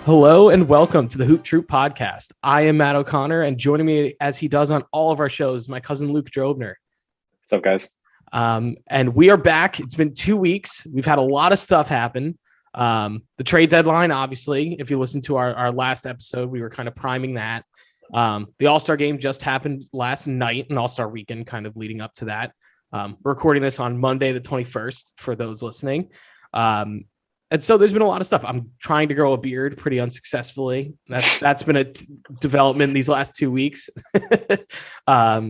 Hello and welcome to the Hoop Troop podcast. I am Matt O'Connor, and joining me as he does on all of our shows, my cousin Luke Drobner. What's up, guys? And we are back. It's been 2 weeks. We've had a lot of stuff happen. The trade deadline, obviously, if you listen to our last episode, we were kind of priming that. The All-Star game just happened last night, an All-Star weekend kind of leading up to that. We're recording this on Monday, the 21st, for those listening. And so there's been a lot of stuff. I'm trying to grow a beard pretty unsuccessfully. That's been a development these last 2 weeks. But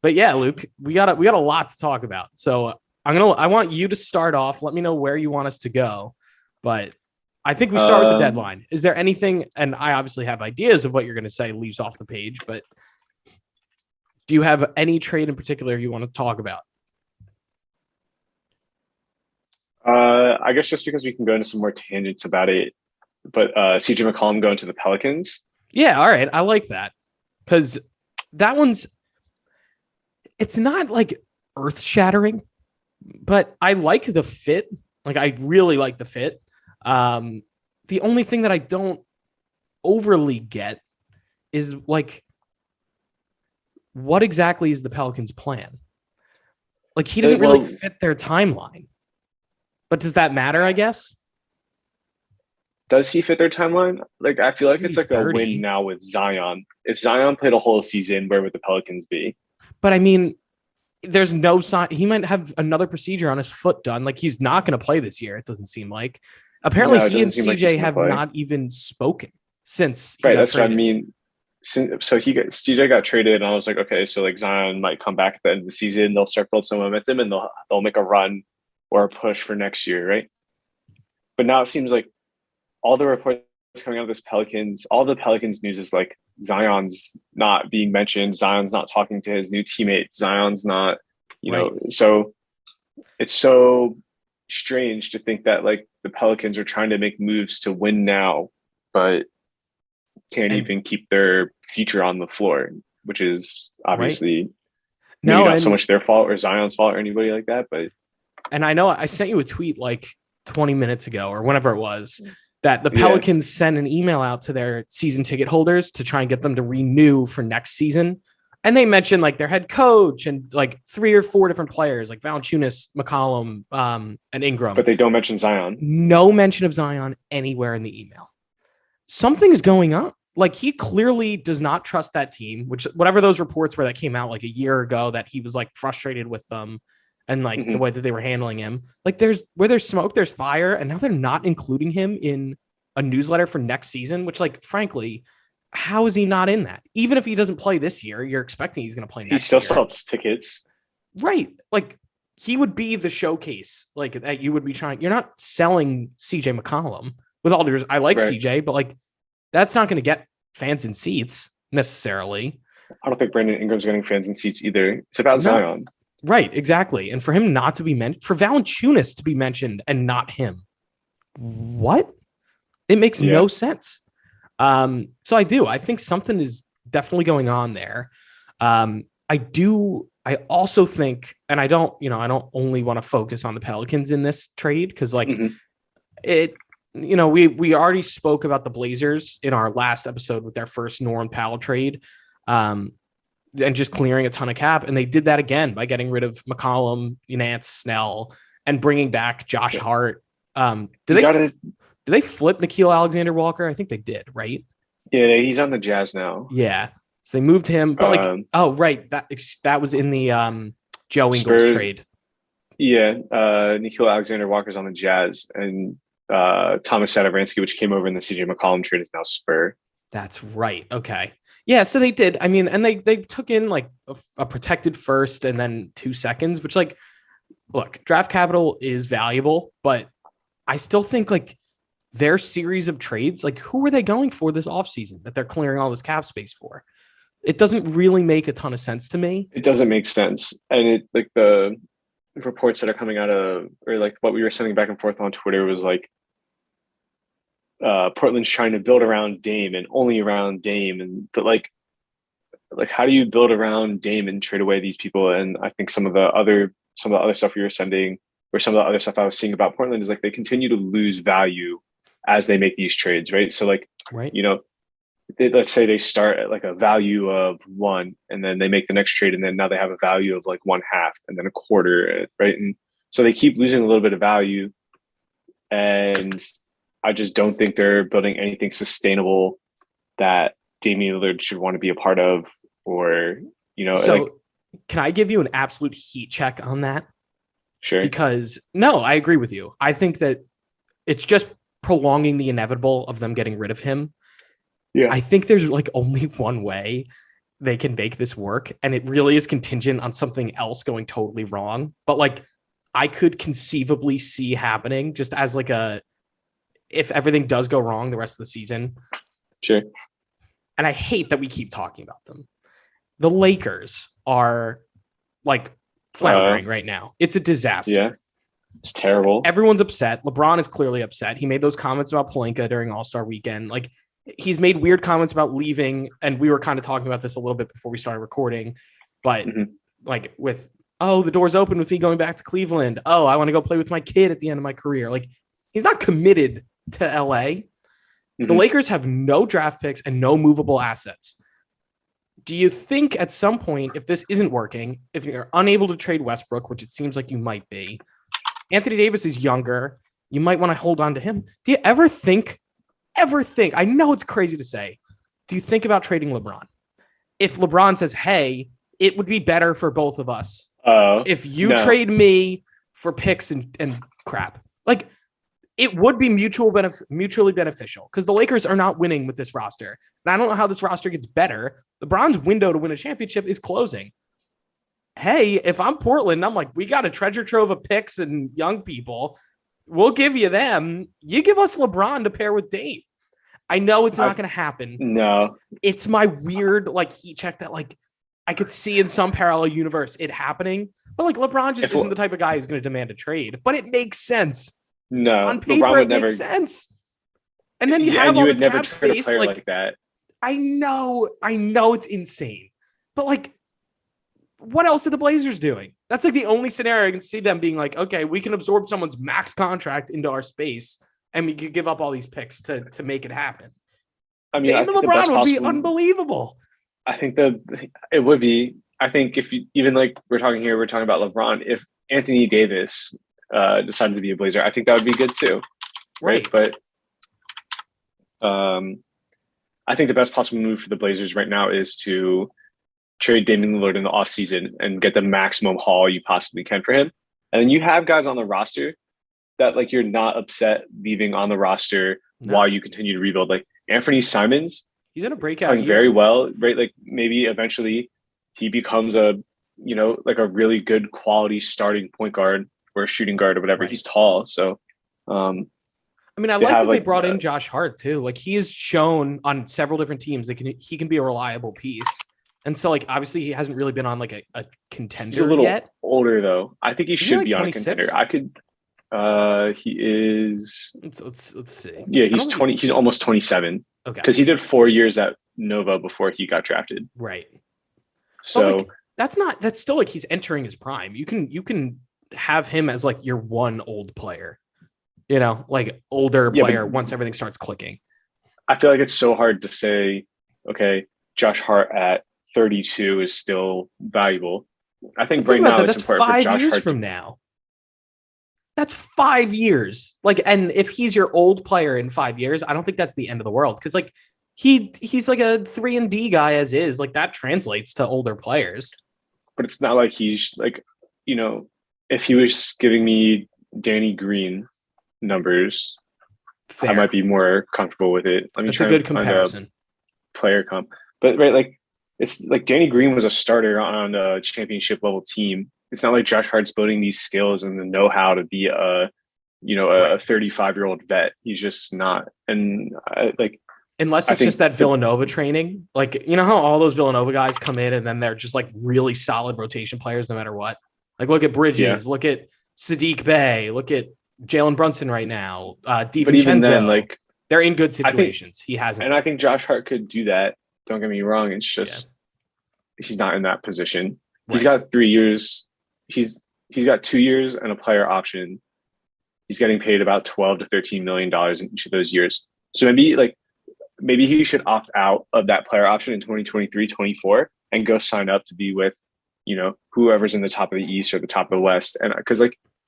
yeah, Luke, we got a lot to talk about. So I want you to start off. Let me know where you want us to go. But I think we start with the deadline. Is there anything? And I obviously have ideas of what you're going to say leaves off the page. But do you have any trade in particular you want to talk about? I guess just because we can go into some more tangents about it, but CJ McCollum going to the Pelicans. Yeah, all right. I like that because that it's not like earth shattering, but I like the fit. Like, I really like the fit. The only thing that I don't overly get is like, what exactly is the Pelicans' plan? Like, he doesn't really fit their timeline. But does that matter, I guess? Does he fit their timeline? Like, I feel like it's like 30. a win now with Zion. If Zion played a whole season, where would the Pelicans be? But I mean, there's no sign. He might have another procedure on his foot done. Like, he's not going to play this year. It doesn't seem like. Apparently, he and CJ have not even spoken since. Right, that's what I mean. So CJ got traded, and I was like, okay, so like Zion might come back at the end of the season. They'll start building some momentum, and they'll make a run or a push for next year, right? But now it seems like all the reports coming out of this Pelicans, all the Pelicans news is like Zion's not being mentioned. Zion's not talking to his new teammates. Zion's not, know, so it's so strange to think that like the Pelicans are trying to make moves to win now, but can't even keep their future on the floor, which is obviously not so much their fault or Zion's fault or anybody like that, but. And I know I sent you a tweet like 20 minutes ago or whenever it was that the Pelicans sent an email out to their season ticket holders to try and get them to renew for next season. And they mentioned like their head coach and like 3 or 4 different players like Valanciunas, McCollum, and Ingram. But they don't mention Zion. No mention of Zion anywhere in the email. Something's going on. Like, he clearly does not trust that team, which whatever those reports were that came out like a year ago that he was like frustrated with them. And like the way that they were handling him, like where there's smoke, there's fire. And now they're not including him in a newsletter for next season, which like, frankly, how is he not in that? Even if he doesn't play this year, you're expecting he's going to play next year. He still sells tickets. Right. Like, he would be the showcase like that you would be trying. You're not selling CJ McCollum with all due. I like CJ, but like, that's not going to get fans in seats necessarily. I don't think Brandon Ingram's getting fans in seats either. It's about Zion. Right, exactly. And for him not to be mentioned, for Valanciunas to be mentioned and not him, what? It makes no sense. So I think something is definitely going on there. I also think, and I don't only want to focus on the Pelicans in this trade because like we already spoke about the Blazers in our last episode with their first Norman Powell trade. And just clearing a ton of cap. And they did that again by getting rid of McCollum, Nance, Snell, and bringing back Josh Hart. Did they flip Nickeil Alexander-Walker? I think they did, right? Yeah, he's on the Jazz now. Yeah. So they moved him. But that was in the Joe Ingles trade. Yeah, Nickeil Alexander-Walker's on the Jazz. And Thomas Satoransky, which came over in the CJ McCollum trade, is now Spur. That's right. Okay. Yeah, so they did. I mean, and they took in like a protected first and then 2 seconds, which like, look, draft capital is valuable, but I still think like their series of trades, like who are they going for this offseason that they're clearing all this cap space for? It doesn't really make a ton of sense to me. It doesn't make sense. And it like the reports that are coming out of, or like what we were sending back and forth on Twitter was like, Portland's trying to build around Dame and only around Dame, but like how do you build around Dame and trade away these people? And I think some of the other stuff we were sending, or some of the other stuff I was seeing about Portland is like they continue to lose value as they make these trades, right? So like Right. Let's say they start at like a value of 1, and then they make the next trade, and then now they have a value of like 1/2, and then a quarter, right? And so they keep losing a little bit of value, and I just don't think they're building anything sustainable that Damian Lillard should want to be a part of, or So can I give you an absolute heat check on that? Sure. Because no, I agree with you. I think that it's just prolonging the inevitable of them getting rid of him. Yeah. I think there's like only one way they can make this work, and it really is contingent on something else going totally wrong. But like, I could conceivably see happening just as like if everything does go wrong the rest of the season. Sure. And I hate that we keep talking about them. The Lakers are like floundering right now. It's a disaster. Yeah. It's terrible. Everyone's upset. LeBron is clearly upset. He made those comments about Pelinka during All-Star weekend. Like, he's made weird comments about leaving. And we were kind of talking about this a little bit before we started recording, but like with, the door's open with me going back to Cleveland. Oh, I want to go play with my kid at the end of my career. Like, he's not committed to LA. The Lakers have no draft picks and no movable assets. Do you think at some point, if this isn't working, if you're unable to trade Westbrook, which it seems like you might be, Anthony Davis is younger, you might want to hold on to him. Do you ever think, I know it's crazy to say, do you think about trading LeBron? If LeBron says, hey, it would be better for both of us if you trade me for picks and crap. Like, it would be mutually beneficial because the Lakers are not winning with this roster. And I don't know how this roster gets better. LeBron's window to win a championship is closing. Hey, if I'm Portland, I'm like, we got a treasure trove of picks and young people. We'll give you them. You give us LeBron to pair with Dame. I know it's not going to happen. No. It's my weird like heat check that like I could see in some parallel universe it happening. But like LeBron just isn't the type of guy who's going to demand a trade. But it makes sense. No. On paper, it makes sense. And then you have all this cap space. Like that. I know it's insane. But like, what else are the Blazers doing? That's like the only scenario I can see them being like, okay, we can absorb someone's max contract into our space and we could give up all these picks to make it happen. I mean, Dame and LeBron would be unbelievable. I think it would be. I think if you, even like we're talking about LeBron, if Anthony Davis decided to be a Blazer, I think that would be good too. Right. But I think the best possible move for the Blazers right now is to trade Damian Lillard in the offseason and get the maximum haul you possibly can for him. And then you have guys on the roster that like you're not upset leaving on the roster while you continue to rebuild. Like Anthony Simons, he's in a breakout year. Very well, right? Like maybe eventually he becomes a really good quality starting point guard or shooting guard or whatever. Right. He's tall, so I mean, I like that they brought in Josh Hart too. Like he has shown on several different teams that he can be a reliable piece. And so, like, obviously, he hasn't really been on like a contender. He's a little yet. Older though. I think he should be on a contender. I could. He is. Let's see. Yeah, he's 20. He's almost 27. Okay. Because he did 4 years at Nova before he got drafted. Right. So like, that's still like he's entering his prime. You can have him as like your one old player. You know, like older player once everything starts clicking. I feel like it's so hard to say, okay, Josh Hart at 32 is still valuable. I think right now it's important for Josh Hart. 5 years from now. That's 5 years. Like, and if he's your old player in 5 years, I don't think that's the end of the world. Because like he's like a 3-and-D guy as is. Like that translates to older players. But it's not like he's like, you know, if he was giving me Danny Green numbers, fair. I might be more comfortable with it. That's a good comparison. Player comp, but right, like it's like Danny Green was a starter on a championship level team. It's not like Josh Hart's building these skills and the know-how to be a 35-year-old vet. He's just not. And unless it's just that Villanova training, like, you know how all those Villanova guys come in and then they're just like really solid rotation players no matter what. Like look at Bridges, look at Sadiq Bey, look at Jalen Brunson right now. DiVincenzo, but even then, like they're in good situations. He hasn't, and I think Josh Hart could do that. Don't get me wrong. It's just he's not in that position. Right. He's got 3 years. He's got 2 years and a player option. He's getting paid about $12 to $13 million in each of those years. So maybe like maybe he should opt out of that player option in 2023-24 and go sign up to be with, whoever's in the top of the East or the top of the West. And because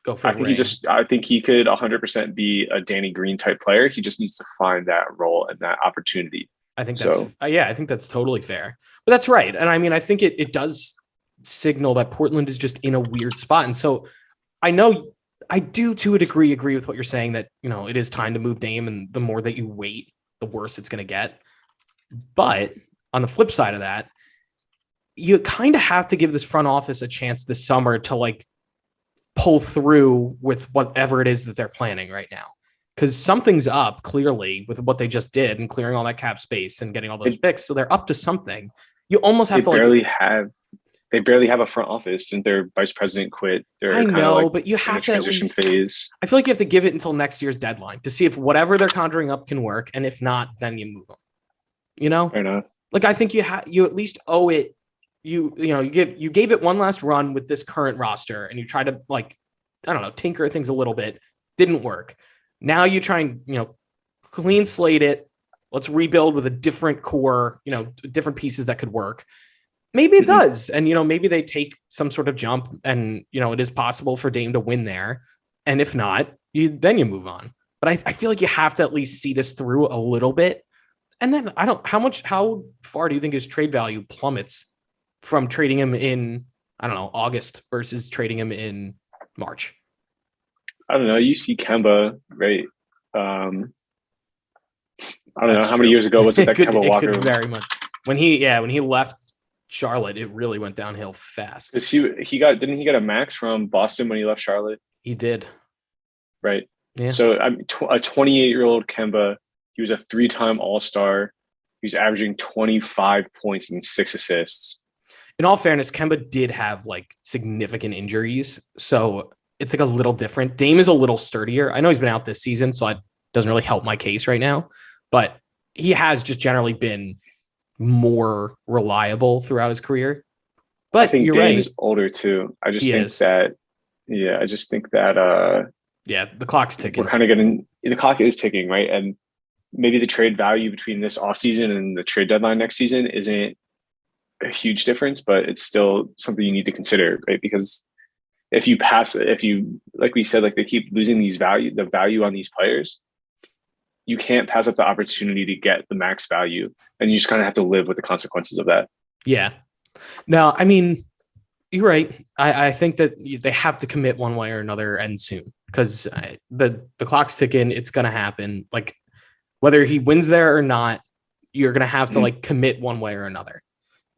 Go for I think I think he could 100% be a Danny Green type player. He just needs to find that role and that opportunity. I think I think that's totally fair. But that's right. And I mean, I think it does signal that Portland is just in a weird spot. And so I know I do to a degree agree with what you're saying that, it is time to move Dame, and the more that you wait, the worse it's going to get. But on the flip side of that, you kind of have to give this front office a chance this summer to pull through with whatever it is that they're planning right now. Because something's up clearly with what they just did and clearing all that cap space and getting all those picks. So they're up to something. You almost have to they barely have a front office since their vice president quit. I know, but you have to transition phase. I feel like you have to give it until next year's deadline to see if whatever they're conjuring up can work, and if not, then you move them. Fair enough. I think you at least owe it. You gave it one last run with this current roster, and you try to tinker things a little bit. Didn't work. Now you try and clean slate it. Let's rebuild with a different core. Different pieces that could work. Maybe it does. And, maybe they take some sort of jump and, it is possible for Dame to win there. And if not, then you move on. But I feel like you have to at least see this through a little bit. And then how far do you think his trade value plummets from trading him in, August versus trading him in March? I don't know. You see Kemba, right? I don't know. How many years ago was it that Kemba Walker? Very much. When he left Charlotte, it really went downhill fast. Didn't he get a max from Boston when he left Charlotte? He did. Right. Yeah. So a 28-year-old Kemba, he was a 3-time All-Star. He was averaging 25 points and 6 assists. In all fairness, Kemba did have significant injuries, so it's a little different. Dame is a little sturdier. I know he's been out this season, so it doesn't really help my case right now, but he has just generally been more reliable throughout his career. But I think you're Dame right. is older too. I just think that the clock's ticking. We're kind of getting the clock is ticking, right? And maybe the trade value between this offseason and the trade deadline next season isn't a huge difference, but it's still something you need to consider, right? Because if you like we said, they keep losing the value on these players, you can't pass up the opportunity to get the max value, and you just kind of have to live with the consequences of that. Yeah. No, I mean, you're right. I think that they have to commit one way or another, and soon, because the clock's ticking. It's going to happen. Whether he wins there or not, you're going to have to commit one way or another.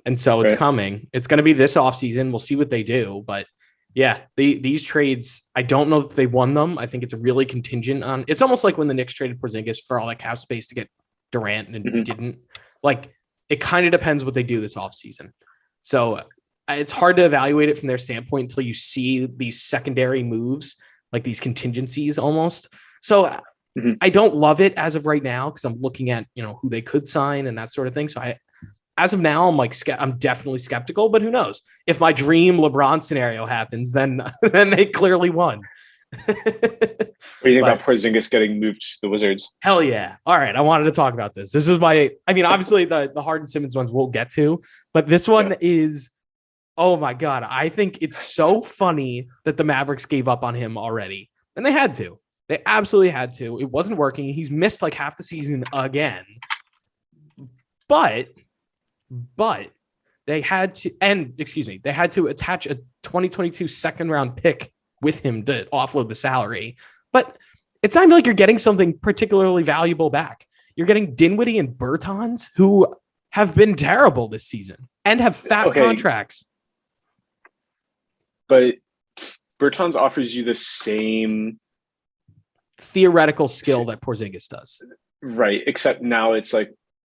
And so it's coming. It's going to be this offseason. We'll see what they do. But yeah, these trades, I don't know if they won them. I think it's really contingent on. It's almost like when the Knicks traded Porzingis for all that cap space to get Durant and didn't. It kind of depends what they do this offseason. So it's hard to evaluate it from their standpoint until you see these secondary moves, these contingencies almost. So I don't love it as of right now because I'm looking at who they could sign and that sort of thing. So as of now, I'm definitely skeptical, but who knows? If my dream LeBron scenario happens, then they clearly won. What do you think about Porzingis getting moved to the Wizards? Hell yeah. All right. I wanted to talk about this. This is obviously the Harden Simmons ones we'll get to, but this one is, oh my God. I think it's so funny that the Mavericks gave up on him already. And they had to. They absolutely had to. It wasn't working. He's missed half the season again. But they had to attach a 2022 second round pick with him to offload the salary. But it's not like you're getting something particularly valuable back. You're getting Dinwiddie and Bertans, who have been terrible this season and have fat contracts. But Bertans offers you the same theoretical skill that Porzingis does. Right. Except now it's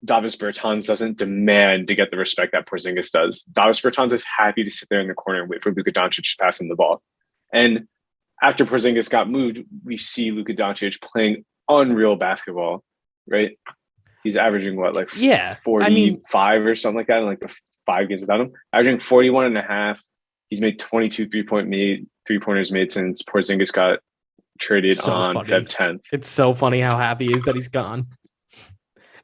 Davis Bertans doesn't demand to get the respect that Porzingis does. Davis Bertans is happy to sit there in the corner and wait for Luka Doncic to pass him the ball. And after Porzingis got moved, we see Luka Doncic playing unreal basketball, right? He's averaging 45 or something like that in the 5 games without him. Averaging 41.5. He's made 22 three-pointers made since Porzingis got traded on Feb 10th. It's so funny how happy he is that he's gone.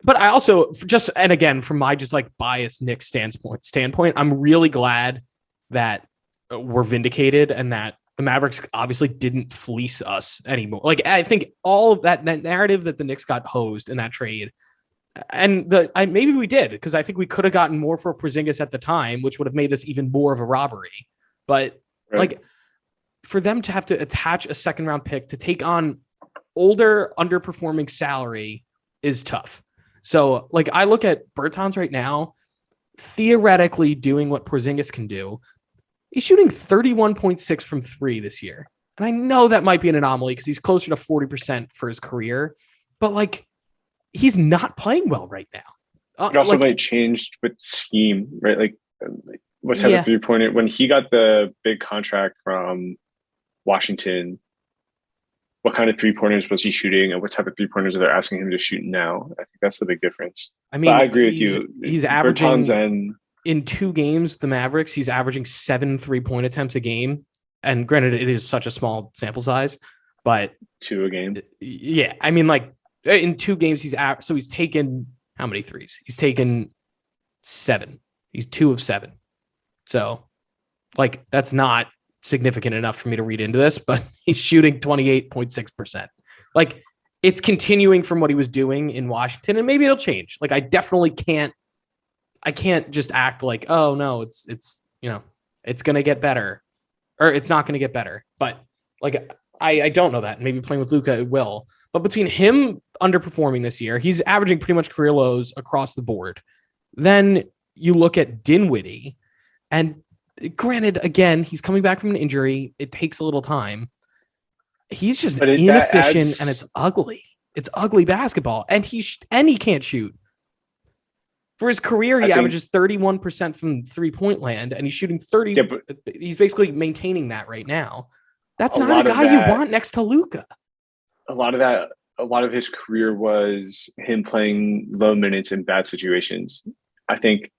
But I also and again, from my just like biased Knicks standpoint, I'm really glad that we're vindicated and that the Mavericks obviously didn't fleece us anymore. Like, I think all of that narrative that the Knicks got hosed in that trade, and maybe we did, because I think we could have gotten more for Porzingis at the time, which would have made this even more of a robbery. But like, for them to have to attach a second round pick to take on older, underperforming salary is tough. So, like, I look at Bertans right now, theoretically doing what Porzingis can do. He's shooting 31.6 from three this year. And I know that might be an anomaly because he's closer to 40% for his career, but like, he's not playing well right now. It also might change with scheme, right? Like what type of 3-pointer, when he got the big contract from Washington, what kind of 3-pointers was he shooting and what type of 3-pointers are they asking him to shoot now? I think that's the big difference. I mean, but I agree with you. He's averaging in 2 games, the Mavericks, he's averaging 7 3-point attempts a game. And granted, it is such a small sample size, but 2 a game. Yeah. I mean, like in 2 games, he's taken how many threes? He's taken 7. He's 2 of 7. So like, that's not significant enough for me to read into this, but he's shooting 28.6%. Like, it's continuing from what he was doing in Washington, and maybe it'll change. Like, I definitely can't just act like, oh no, it's it's going to get better, or it's not going to get better. But like, I don't know that. Maybe playing with Luka, it will. But between him underperforming this year, he's averaging pretty much career lows across the board. Then you look at Dinwiddie, and granted, again, he's coming back from an injury. It takes a little time. He's just inefficient, and it's ugly. It's ugly basketball, and he can't shoot. For his career, he averages 31% from 3-point land, and he's shooting 30. Yeah, he's basically maintaining that right now. That's not a guy you want next to Luka. A lot of his career was him playing low minutes in bad situations. I think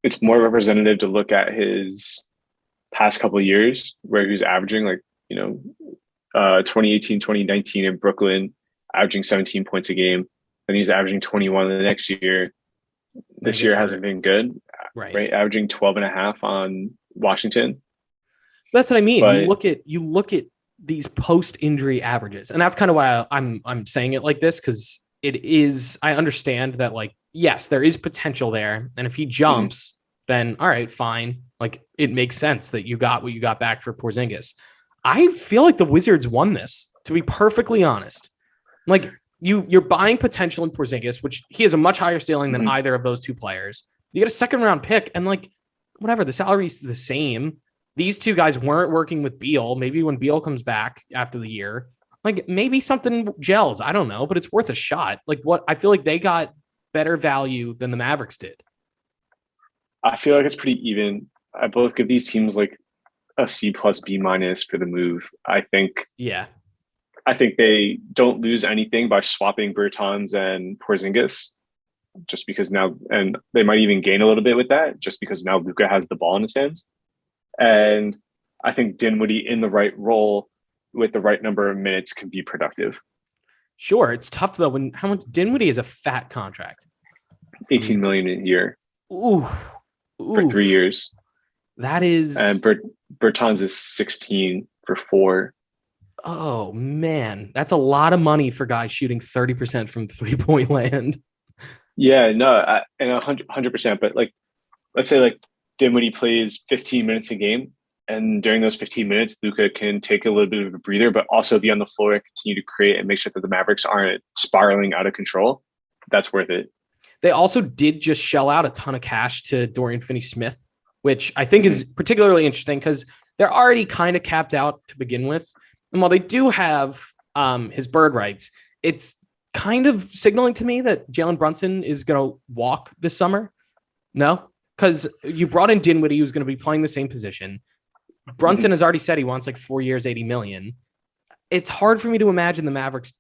it's more representative to look at his past couple of years where he was averaging 2018, 2019 in Brooklyn, averaging 17 points a game. Then he's averaging 21 the next year. This year hasn't been good, right? Averaging 12.5 on Washington. That's what I mean. But you look at these post-injury averages, and that's kind of why I'm saying it like this, because it is. I understand that, like, yes, there is potential there, and if he jumps, then all right, fine. Like, it makes sense that you got what you got back for Porzingis. I feel like the Wizards won this, to be perfectly honest. Like, you're buying potential in Porzingis, which he has a much higher ceiling than either of those 2 players. You get a 2nd-round pick, and like, whatever, the salary's the same. These 2 guys weren't working with Beal. Maybe when Beal comes back after the year, like, maybe something gels. I don't know, but it's worth a shot. Like, what I feel like they got better value than the Mavericks did. I feel like it's pretty even. I both give these teams like a C+, B- for the move. I think they don't lose anything by swapping Bertans and Porzingis, just because now, and they might even gain a little bit with that, just because now Luka has the ball in his hands. And I think Dinwiddie in the right role with the right number of minutes can be productive. Sure. It's tough though. How much Dinwiddie is a fat contract? 18 million a year. Ooh. For 3 years. That is. And Bertans is 16 for 4. Oh man, that's a lot of money for guys shooting 30% from 3-point land. Yeah, no, and 100%. But like, let's say like Dinwiddie plays 15 minutes a game, and during those 15 minutes, Luka can take a little bit of a breather, but also be on the floor, continue to create, and make sure that the Mavericks aren't spiraling out of control. That's worth it. They also did just shell out a ton of cash to Dorian Finney-Smith, which I think is particularly interesting because they're already kind of capped out to begin with. And while they do have his bird rights, it's kind of signaling to me that Jalen Brunson is going to walk this summer. No, because you brought in Dinwiddie, who's going to be playing the same position. Brunson has already said he wants like 4 years, $80 million. It's hard for me to imagine the Mavericks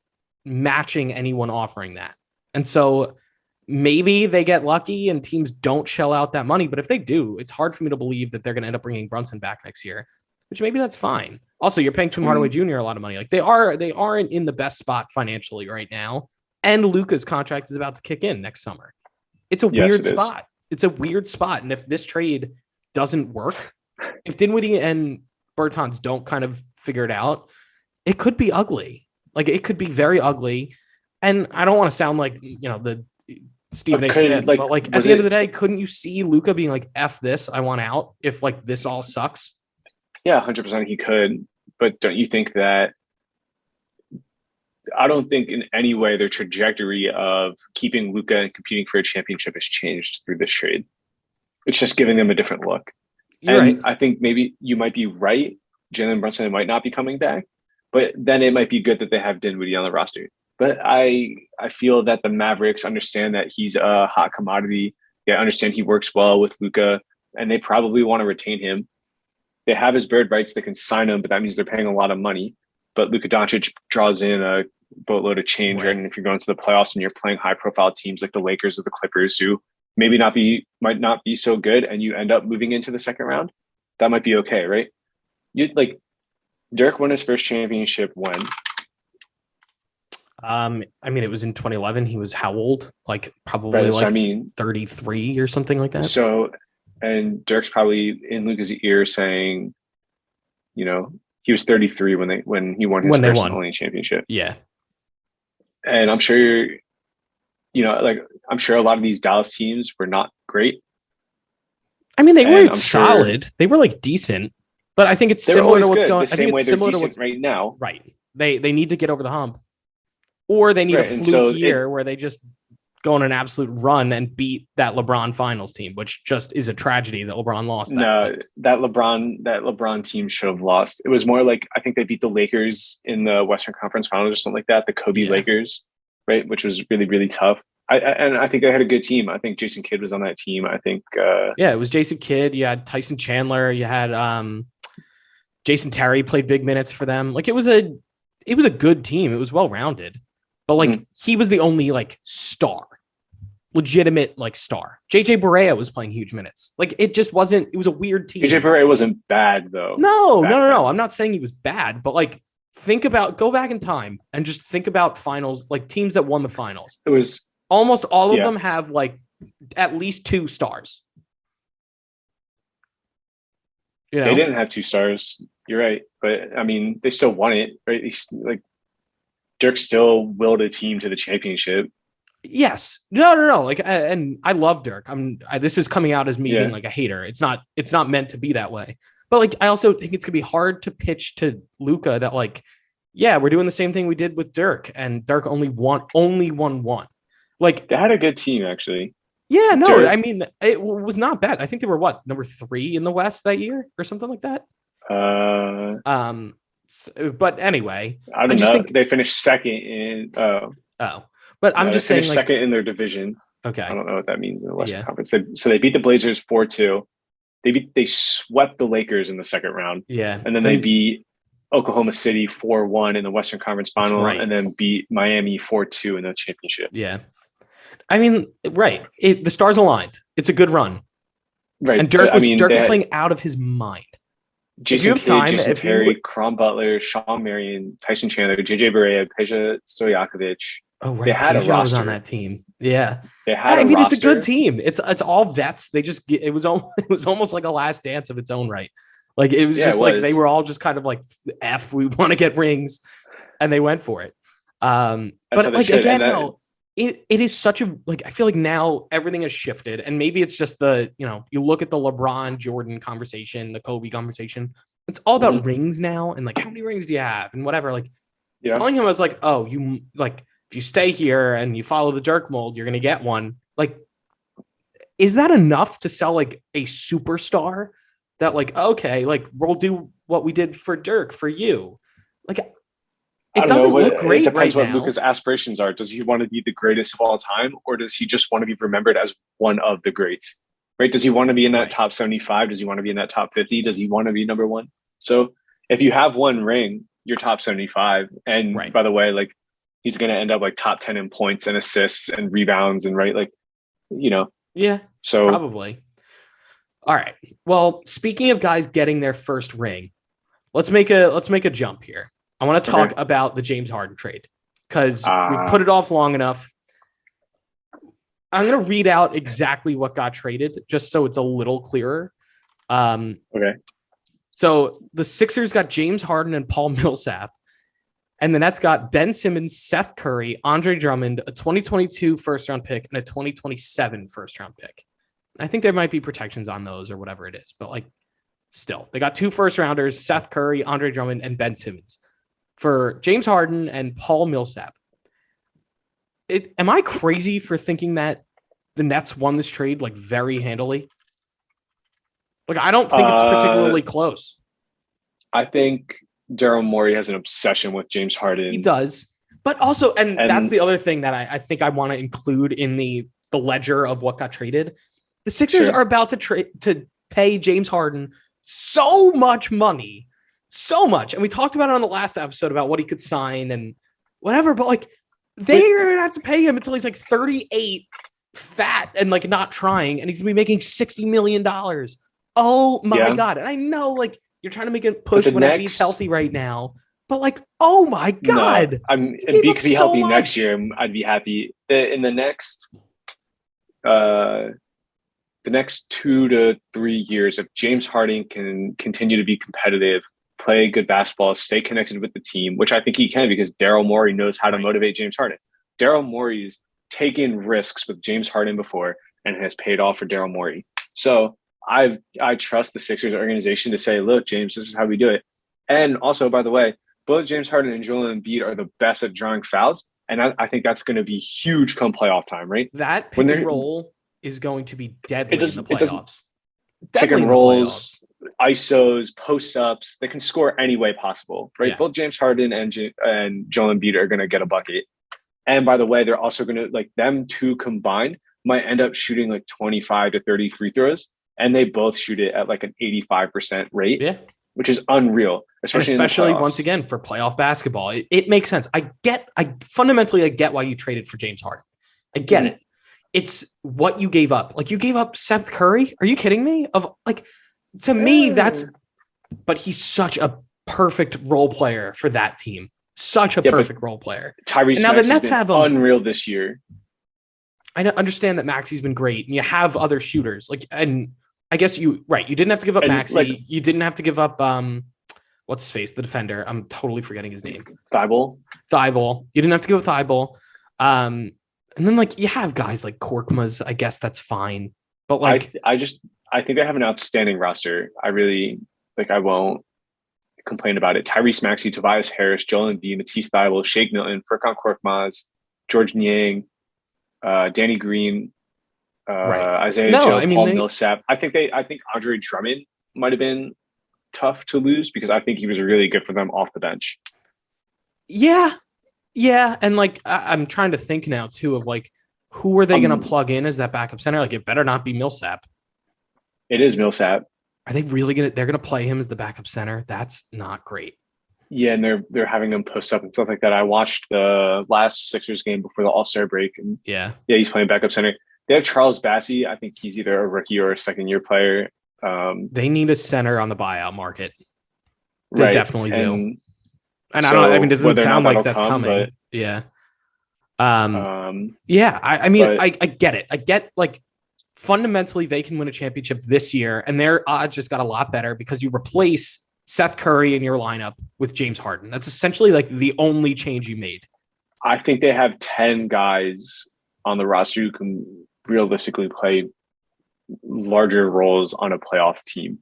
matching anyone offering that. And so maybe they get lucky and teams don't shell out that money. But if they do, it's hard for me to believe that they're going to end up bringing Brunson back next year, which maybe that's fine. Also, you're paying Tim Hardaway Jr. a lot of money. Like, they aren't in the best spot financially right now. and Luka's contract is about to kick in next summer. It's a weird spot. It's a weird spot. And if this trade doesn't work, if Dinwiddie and Bertans don't kind of figure it out, it could be ugly. Like, it could be very ugly. And I don't want to sound like, the Stephen A. Smith, but like at the end of the day, couldn't you see Luka being like, F this, I want out, if like this all sucks? Yeah, 100% he could. But don't you think that, I don't think in any way their trajectory of keeping Luka and competing for a championship has changed through this trade. It's just giving them a different look. You're right. I think maybe you might be right. Jalen Brunson might not be coming back, but then it might be good that they have Dinwiddie on the roster. But I feel that the Mavericks understand that he's a hot commodity. They understand he works well with Luka, and they probably want to retain him. They have his bird rights. They can sign him, but that means they're paying a lot of money. But Luka Doncic draws in a boatload of change. Right? And if you're going to the playoffs and you're playing high-profile teams like the Lakers or the Clippers, who might not be so good, and you end up moving into the second round, that might be okay, right? Dirk won his first championship when? It was in 2011. He was how old? Like probably 33 or something like that. So, and Dirk's probably in Luka's ear saying, he was 33 when he won his first and only championship. Yeah. And I'm sure, I'm sure a lot of these Dallas teams were not great. I mean, they weren't solid. They were like decent, but I think it's similar to what's going on. The same way they're decent right now. Right. They need to get over the hump. Or they need a fluke year where they just go on an absolute run and beat that LeBron finals team, which just is a tragedy that LeBron lost. That LeBron team should have lost. It was more like, I think they beat the Lakers in the Western Conference Finals or something like that, the Kobe Lakers, right? Which was really, really tough. And I think they had a good team. I think Jason Kidd was on that team. I think it was Jason Kidd. You had Tyson Chandler. You had Jason Terry played big minutes for them. Like, it was a good team. It was well-rounded. But he was the only star, legitimate star. JJ Barea was playing huge minutes. It just wasn't. It was a weird team. JJ Barea wasn't bad though. No. I'm not saying he was bad, but go back in time and just think about finals, teams that won the finals. It was almost all of them have at least 2 stars. They didn't have 2 stars. You're right, but I mean, they still won it, right? Dirk still willed a team to the championship. Yes. No. And I love Dirk. This is coming out as me being a hater. It's not meant to be that way. But I also think it's gonna be hard to pitch to Luka that we're doing the same thing we did with Dirk, and Dirk only won one. They had a good team actually. Yeah, no, Dirk, I mean, it was not bad. I think they were number 3 in the West that year or something like that. But anyway, I don't know. They finished second in. But I'm just saying, second in their division. Okay, I don't know what that means in the Western Conference. They beat the Blazers 4-2. They swept the Lakers in the second round. Yeah, and then they beat Oklahoma City 4-1 in the Western Conference Final, and then beat Miami 4-2 in the championship. Yeah, I mean, right. The stars aligned. It's a good run. Right, and Dirk was playing out of his mind. Jason Kidd, Jason Terry, Cron Butler, Sean Marion, Tyson Chandler, JJ Barea, Peja Stojakovic. Oh, right. They had a roster on that team. Yeah. They had a roster. It's a good team. It's all vets. They just it was almost like a last dance of its own right. It was they were all just kind of F, we want to get rings, and they went for it. But again, it is such a I feel now everything has shifted, and maybe it's just you look at the LeBron Jordan conversation, the Kobe conversation. It's all about rings now, and how many rings do you have, and whatever. Selling him as oh, you if you stay here and you follow the Dirk mold, you're gonna get one. Is that enough to sell a superstar that okay, we'll do what we did for Dirk for you? It doesn't look great. It depends right what now. Luka's aspirations are. Does he want to be the greatest of all time, or does he just want to be remembered as one of the greats? Right? Does he want to be in that top 75? Does he want to be in that top 50? Does he want to be number 1? So if you have one ring, you're top 75. And by the way, he's going to end up top 10 in points and assists and rebounds and Yeah. So probably. All right. Well, speaking of guys getting their first ring, let's make a jump here. I want to talk about the James Harden trade. because we've put it off long enough. I'm going to read out exactly what got traded just so it's a little clearer. Okay. So the Sixers got James Harden and Paul Millsap. And the Nets got Ben Simmons, Seth Curry, Andre Drummond, a 2022 first-round pick, and a 2027 first-round pick. I think there might be protections on those or whatever it is. But, like, still. They got 2 first-rounders, Seth Curry, Andre Drummond, and Ben Simmons for James Harden and Paul Millsap. Am I crazy for thinking that the Nets won this trade, like, very handily? Like, I don't think it's particularly close. I think Daryl Morey has an obsession with James Harden. He does. But also, and that's the other thing that I think I want to include in the ledger of what got traded. The Sixers are about to pay James Harden so much money. So much. And we talked about it on the last episode about what he could sign and whatever. But, like, they're going to have to pay him until he's, like, 38, fat, and, like, not trying. And he's going to be making $60 million. Oh, my God. And I know, like, you're trying to make a push when he's healthy right now. But, like, oh, my God. No, if he could be healthy next year, I'd be happy. In the next 2 to 3 years, if James Harden can continue to be competitive, play good basketball, stay connected with the team, which I think he can because Daryl Morey knows how to motivate James Harden. Daryl Morey's taken risks with James Harden before and has paid off for Daryl Morey. So I trust the Sixers organization to say, look, James, this is how we do it. And also, by the way, both James Harden and Joel Embiid are the best at drawing fouls. And I think that's going to be huge come playoff time, right? That pick and roll is going to be deadly in the playoffs. Pick and rolls, ISOs, post-ups, they can score any way possible, right? Yeah. Both James Harden and Joel Embiid are going to get a bucket. And by the way, they're also going to, like, them two combined might end up shooting like 25 to 30 free throws. And they both shoot it at like an 85% rate, which is unreal. Especially once again, for playoff basketball. It makes sense. I fundamentally get why you traded for James Harden. I get it. It's what you gave up. Like, you gave up Seth Curry. Are you kidding me? To me, but he's such a perfect role player for that team. Such a perfect role player. Tyrese Maxey's the Nets have unreal this year. I understand that Maxey's been great, and you have other shooters. And I guess you didn't have to give up Maxey. Like, you didn't have to give up what's his face, the defender. I'm totally forgetting his name. Thibault. You didn't have to give up Thibault. And then, like, you have guys like Korkmaz. I guess that's fine. But, like, I think they have an outstanding roster. I really, like, I won't complain about it. Tyrese Maxey, Tobias Harris, Joel Embiid, Matisse Thybulle, Shake Milton, Furkan Korkmaz, George Niang, Danny Green, Isaiah Joe, Paul Millsap. I think Andre Drummond might have been tough to lose because I think he was really good for them off the bench. Yeah. And, like, I'm trying to think now too of, like, who are they going to plug in as that backup center? Like, it better not be Millsap. It is Millsap. Are they really they're going to play him as the backup center? That's not great. Yeah, and they're having him post up and stuff like that. I watched the last Sixers game before the All-Star break, and he's playing backup center. They have Charles Bassey. I think he's either a rookie or a second-year player. They need a center on the buyout market. They definitely do. And so, it doesn't sound like that's coming. But, yeah. I get it. I get, like, fundamentally they can win a championship this year, and their odds just got a lot better because you replace Seth Curry in your lineup with James Harden. That's essentially, like, the only change you made. I think they have 10 guys on the roster who can realistically play larger roles on a playoff team.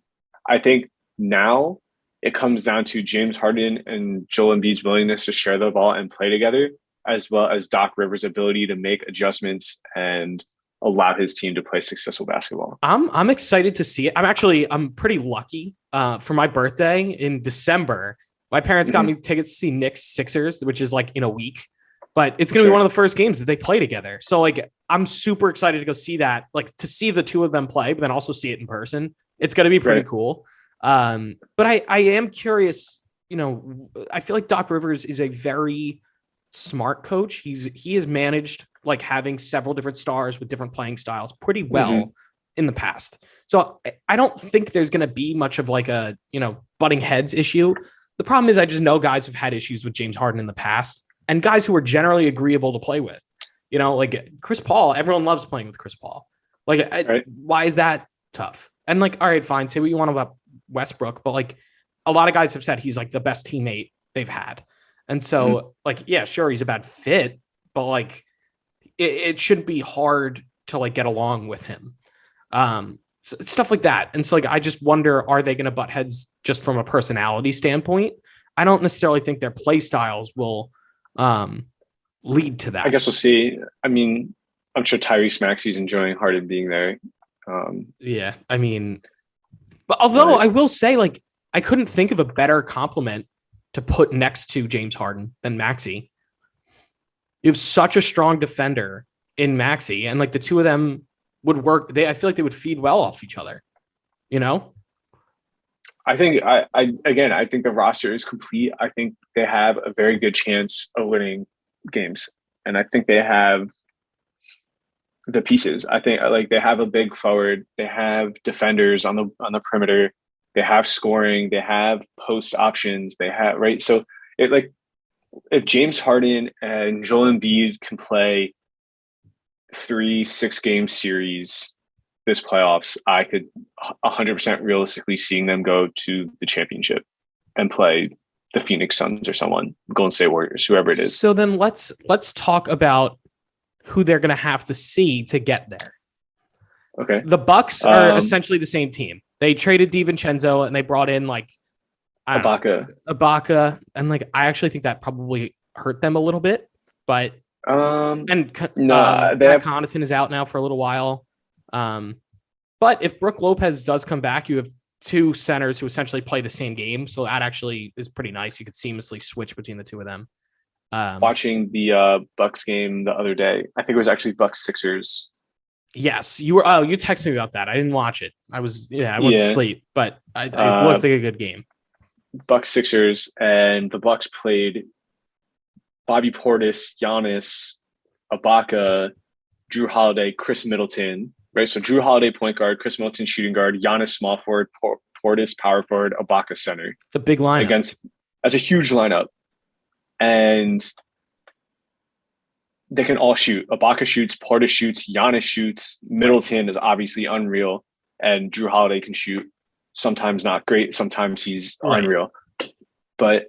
I think now it comes down to James Harden and Joel Embiid's willingness to share the ball and play together, as well as Doc Rivers' ability to make adjustments and allow his team to play successful basketball. I'm excited to see it. I'm pretty lucky. For my birthday in December, my parents got me tickets to see Knicks Sixers, which is, like, in a week. But it's going to be one of the first games that they play together. So, like, I'm super excited to go see that, like, to see the two of them play, but then also see it in person. It's going to be pretty cool. But I am curious, I feel like Doc Rivers is a very smart coach. He has managed, like, having several different stars with different playing styles pretty well in the past. So I don't think there's going to be much of, like, a, butting heads issue. The problem is I just know guys have had issues with James Harden in the past. and guys who are generally agreeable to play with. You know, like Chris Paul, everyone loves playing with Chris Paul. Like, Right. why is that tough? And like, all right, fine, say what you want about Westbrook, but like a lot of guys have said he's like the best teammate they've had. And so, like, yeah, sure, he's a bad fit, but like it shouldn't be hard to like get along with him. Stuff like that. And so like I just wonder, are they going to butt heads just from a personality standpoint? I don't necessarily think their play styles will lead to that. I guess we'll see. I mean, I'm sure Tyrese Maxey's enjoying Harden being there. Yeah, I mean, but although I will say, like, I couldn't think of a better compliment to put next to James Harden than Maxey. You have such a strong defender in Maxey, and like the two of them would work. I feel like they would feed well off each other. You know, I think I think the roster is complete. I think they have a very good chance of winning games, and I think they have the pieces. I think like they have a big forward, they have defenders on the perimeter, they have scoring, they have post options, they have right. So it like if James Harden and Joel Embiid can play 3 6-game series this playoffs, I could 100% realistically seeing them go to the championship and play the Phoenix Suns or someone, Golden State Warriors, whoever it is. So then let's talk about who they're going to have to see to get there. Okay. The Bucks are essentially the same team. They traded DiVincenzo and they brought in like Ibaka, and like I actually think that probably hurt them a little bit. But Pat Connaughton is out now for a little while. But if Brook Lopez does come back, you have two centers who essentially play the same game, so that actually is pretty nice. You could seamlessly switch between the two of them. Watching the Bucks game the other day, I think it was actually Bucks Sixers. Yes, you were. Oh, you texted me about that. I didn't watch it. I went to sleep, but it looked like a good game. Bucks Sixers, and the Bucks played Bobby Portis, Giannis, Ibaka, Drew Holiday, Chris Middleton. Right, so Drew Holiday point guard, Chris Middleton shooting guard, Giannis small forward, Portis power forward, Ibaka center. It's a big lineup. That's a huge lineup, and they can all shoot. Ibaka shoots, Portis shoots, Giannis shoots. Middleton is obviously unreal, and Drew Holiday can shoot. Sometimes not great, sometimes he's unreal. But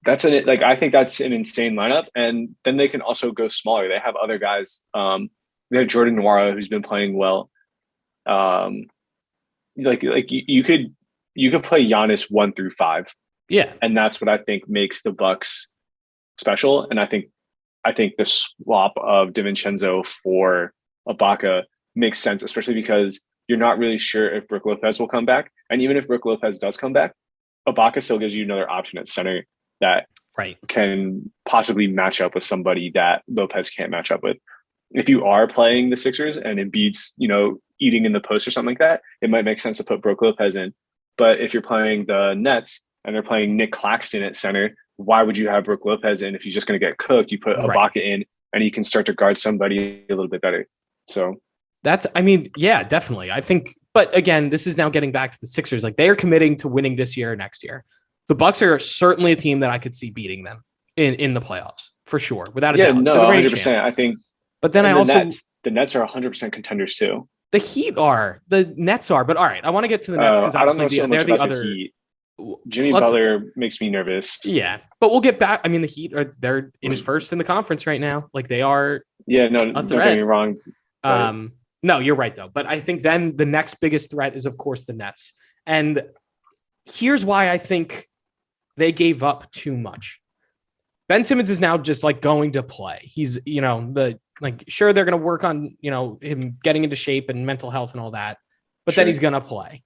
I think that's an insane lineup, and then they can also go smaller. They have other guys. They have Jordan Nwora, who's been playing well. You could play Giannis 1 through 5. Yeah, and that's what I think makes the Bucks special. And I think the swap of DiVincenzo for Ibaka makes sense, especially because you're not really sure if Brook Lopez will come back. And even if Brook Lopez does come back, Ibaka still gives you another option at center that can possibly match up with somebody that Lopez can't match up with. If you are playing the Sixers and Embiid's, eating in the post or something like that, it might make sense to put Brook Lopez in. But if you're playing the Nets and they're playing Nick Claxton at center, why would you have Brook Lopez in if he's just going to get cooked? You put Ibaka in and you can start to guard somebody a little bit better. So yeah, definitely. I think, but again, this is now getting back to the Sixers. Like they are committing to winning this year or next year. The Bucks are certainly a team that I could see beating them in the playoffs for sure, without a doubt. Yeah, no, 100%. I think. But then the Nets are 100% contenders too. The Heat are, the Nets are, but all right, I want to get to the Nets because obviously they're the other. Jimmy Butler makes me nervous. Yeah, but we'll get back. I mean, the Heat they're in first in the conference right now. Like they are. Yeah, no, don't get me wrong. No, you're right though. But I think then the next biggest threat is of course the Nets, and here's why I think they gave up too much. Ben Simmons is now just like going to play. He's sure they're going to work on him getting into shape and mental health and all that, but then he's going to play.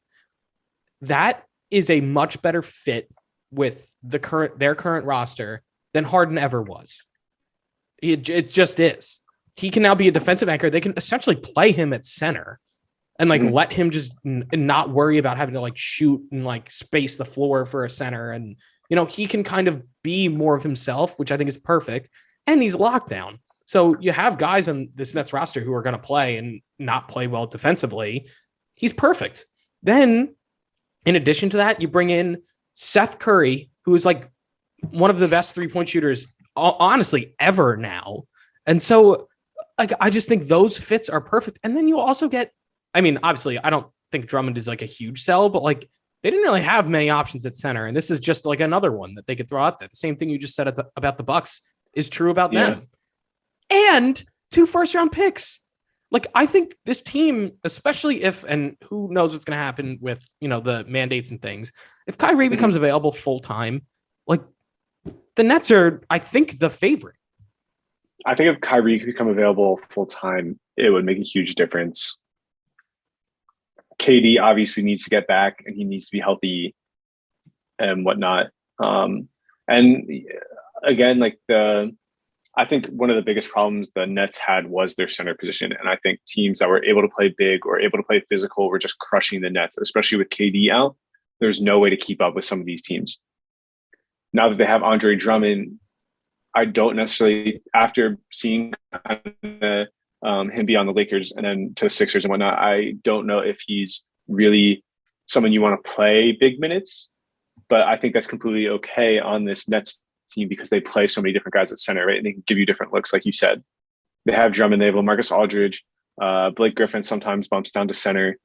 That is a much better fit with their current roster than Harden ever was. It just is. He can now be a defensive anchor. They can essentially play him at center and let him just not worry about having to shoot and space the floor for a center. And, he can kind of be more of himself, which I think is perfect. And he's locked down. So you have guys on this Nets roster who are going to play and not play well defensively. He's perfect. Then in addition to that, you bring in Seth Curry, who is one of the best 3-point shooters honestly ever now. And so like I just think those fits are perfect. And then you also get, I mean, obviously I don't think Drummond is like a huge sell, but like they didn't really have many options at center. And this is just like another one that they could throw out there. The same thing you just said about the Bucks is true about them. And 2 first-round picks. Like, I think this team, especially if, and who knows what's going to happen with, the mandates and things. If Kyrie becomes available full-time, like the Nets are, I think, the favorite. I think if Kyrie could become available full-time, it would make a huge difference. KD obviously needs to get back and he needs to be healthy and whatnot. And again, like I think one of the biggest problems the Nets had was their center position. And I think teams that were able to play big or able to play physical were just crushing the Nets, especially with KD out. There's no way to keep up with some of these teams. Now that they have Andre Drummond, I don't necessarily, after seeing him be on the Lakers and then to the Sixers and whatnot, I don't know if he's really someone you want to play big minutes. But I think that's completely okay on this Nets team because they play so many different guys at center, right? And they can give you different looks, like you said. They have Drummond, they have LaMarcus Aldridge, Blake Griffin sometimes bumps down to center.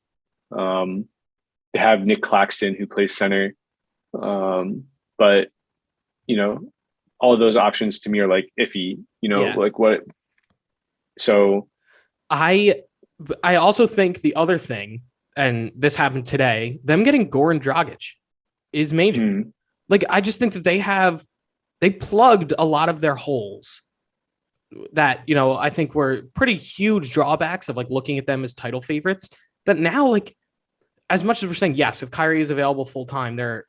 They have Nick Claxton who plays center. But, all of those options to me are like iffy, like what. So I also think the other thing, and this happened today, them getting Goran Dragic is major. Like, I just think that they plugged a lot of their holes that, I think were pretty huge drawbacks of like looking at them as title favorites that now, like, as much as we're saying, yes, if Kyrie is available full time, they're,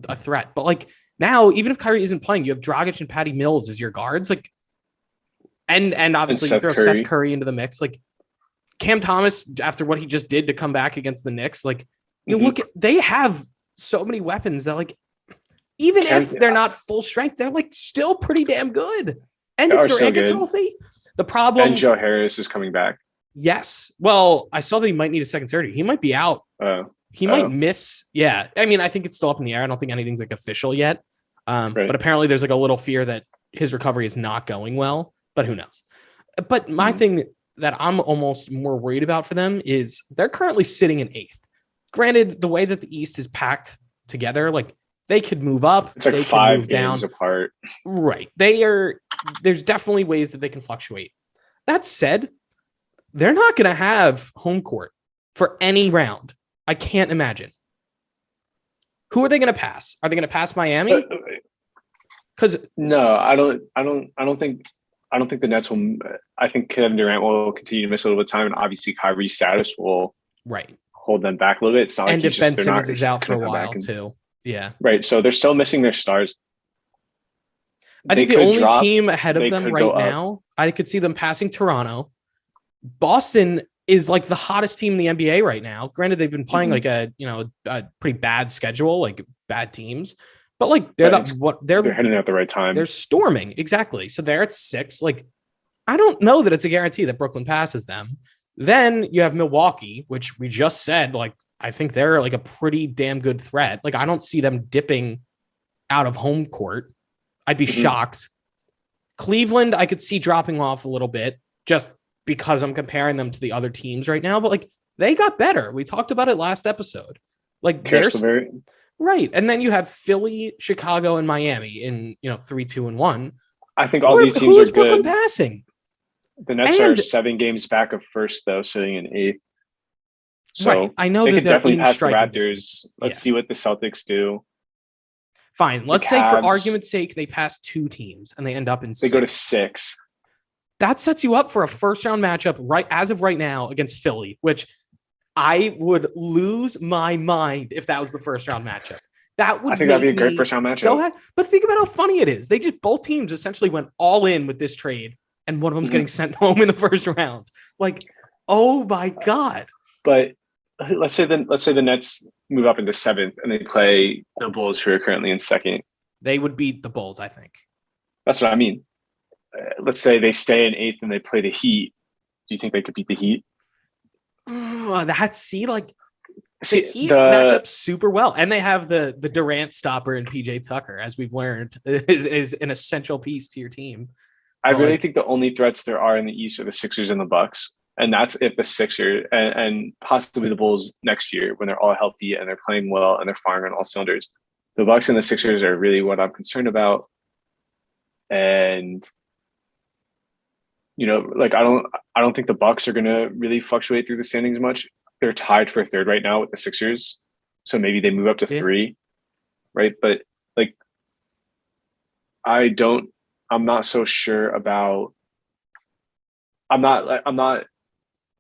a threat. But like now, even if Kyrie isn't playing, you have Dragic and Patty Mills as your guards. Like, and obviously you throw Seth Curry into the mix. Like Cam Thomas, after what he just did to come back against the Knicks, like you look at, they have so many weapons that like, even if they're not full strength, they're like still pretty damn good. And if Durant gets healthy, the problem. And Joe Harris is coming back. Yes. Well, I saw that he might need a second surgery. He might be out. He might miss. Yeah. I mean, I think it's still up in the air. I don't think anything's like official yet. Right. But apparently there's like a little fear that his recovery is not going well, but who knows? But my thing that I'm almost more worried about for them is they're currently sitting in 8th. Granted, the way that the East is packed together, like they could move up. It's like they 5 move games down. apart. Right. There's definitely ways that they can fluctuate. That said, they're not going to have home court for any round. I can't imagine. Who are they going to pass? Are they going to pass Miami? Because no, I don't think the Nets will. I think Kevin Durant will continue to miss a little bit of time, and obviously Kyrie's status will hold them back a little bit. It's not and like if Ben Simmons is out for a while too. Yeah. Right. So they're still missing their stars. I think the only team ahead of them right now, I could see them passing Toronto. Boston is like the hottest team in the NBA right now. Granted, they've been playing like a pretty bad schedule, like bad teams, but like they're heading at the right time. They're storming. Exactly. So they're at 6. Like, I don't know that it's a guarantee that Brooklyn passes them. Then you have Milwaukee, which we just said, like, I think they're like a pretty damn good threat. Like, I don't see them dipping out of home court. I'd be shocked. Cleveland, I could see dropping off a little bit just because I'm comparing them to the other teams right now, but like they got better. We talked about it last episode. Like there's right. And then you have Philly, Chicago, and Miami in 3, 2, and 1. I think all these teams are good. Brooklyn passing? The Nets are 7 games back of first, though, sitting in 8th. So right. I know they that could definitely pass the Raptors. Distance. Let's see what the Celtics do. Fine. Let's say for argument's sake, they pass 2 teams and they end up in 6. They go to 6. That sets you up for a first-round matchup as of right now against Philly, which I would lose my mind if that was the first-round matchup. I think that'd be a great first-round matchup. But think about how funny it is. Both teams essentially went all in with this trade, and one of them's getting sent home in the first round. Like, oh my God. But let's say the Nets move up into 7th and they play the Bulls, who are currently in 2nd. They would beat the Bulls, I think. That's what I mean. Let's say they stay in 8th and they play the Heat. Do you think they could beat the Heat? The See, Heat match up super well, and they have the Durant stopper and PJ Tucker, as we've learned, is an essential piece to your team. I But really like, think the only threats there are in the East are the Sixers and the Bucks, and that's if the Sixers and possibly the Bulls next year when they're all healthy and they're playing well and they're firing on all cylinders. The Bucks and the Sixers are really what I'm concerned about, and like I don't think the Bucks are going to really fluctuate through the standings much. They're tied for third right now with the Sixers, so maybe they move up to yeah. three, right? But like, I don't. I'm not so sure about. I'm not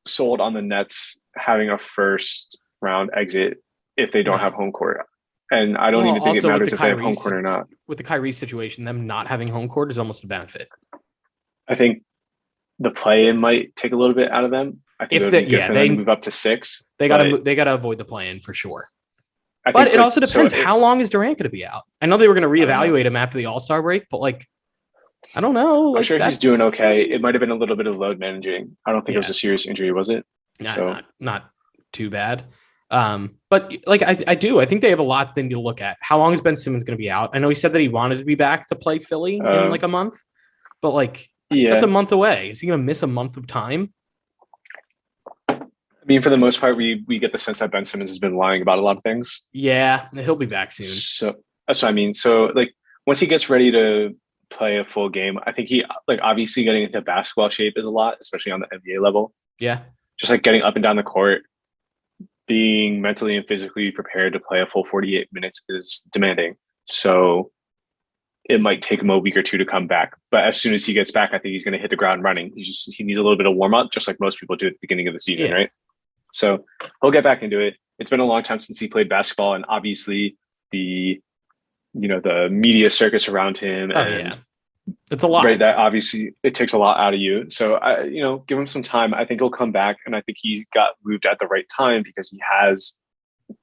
sold on the Nets having a first round exit if they don't have home court, and I don't even think it matters if they have home court or not. With the Kyrie situation, them not having home court is almost a benefit. I think the play-in might take a little bit out of them. I think it would be good for them to move up to 6. They gotta avoid the play-in for sure. But it like, also depends how long is Durant going to be out. I know they were going to reevaluate him after the All-Star break, but like, I don't know. I'm sure he's doing okay. It might have been a little bit of load managing. I don't think it was a serious injury, was it? Not too bad. But like I think they have a lot they need to look at. How long is Ben Simmons going to be out? I know he said that he wanted to be back to play Philly in like a month, but like that's a month away. Is he going to miss a month of time? I mean, for the most part, we get the sense that Ben Simmons has been lying about a lot of things. Yeah, he'll be back soon. So that's what I mean. So like once he gets ready to play a full game, I think he like obviously getting into basketball shape is a lot, especially on the NBA level. Yeah. Just like getting up and down the court, being mentally and physically prepared to play a full 48 minutes is demanding. So it might take him a week or two to come back. But as soon as he gets back, I think he's going to hit the ground running. He needs a little bit of warm up, just like most people do at the beginning of the season, right? So he'll get back into it. It's been a long time since he played basketball, and obviously the media circus around him. It's a lot, right? That obviously it takes a lot out of you. So give him some time. I think he'll come back, and I think he's got moved at the right time because he has,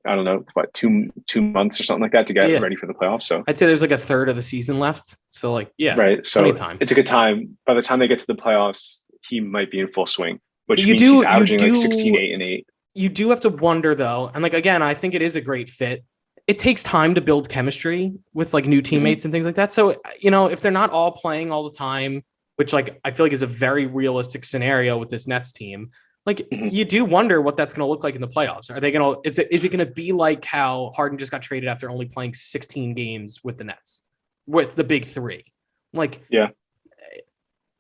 I don't know, what, two months or something like that to get ready for the playoffs. So I'd say there's like a third of the season left. So like, right. So it's a good time. By the time they get to the playoffs, he might be in full swing, which means he's averaging like 16, 8, and 8. You do have to wonder though, and like again, I think it is a great fit. It takes time to build chemistry with like new teammates and things like that. So, if they're not all playing all the time, which like I feel like is a very realistic scenario with this Nets team, like you do wonder what that's going to look like in the playoffs. Are they going to, is it going to be like how Harden just got traded after only playing 16 games with the Nets, with the big three? Like,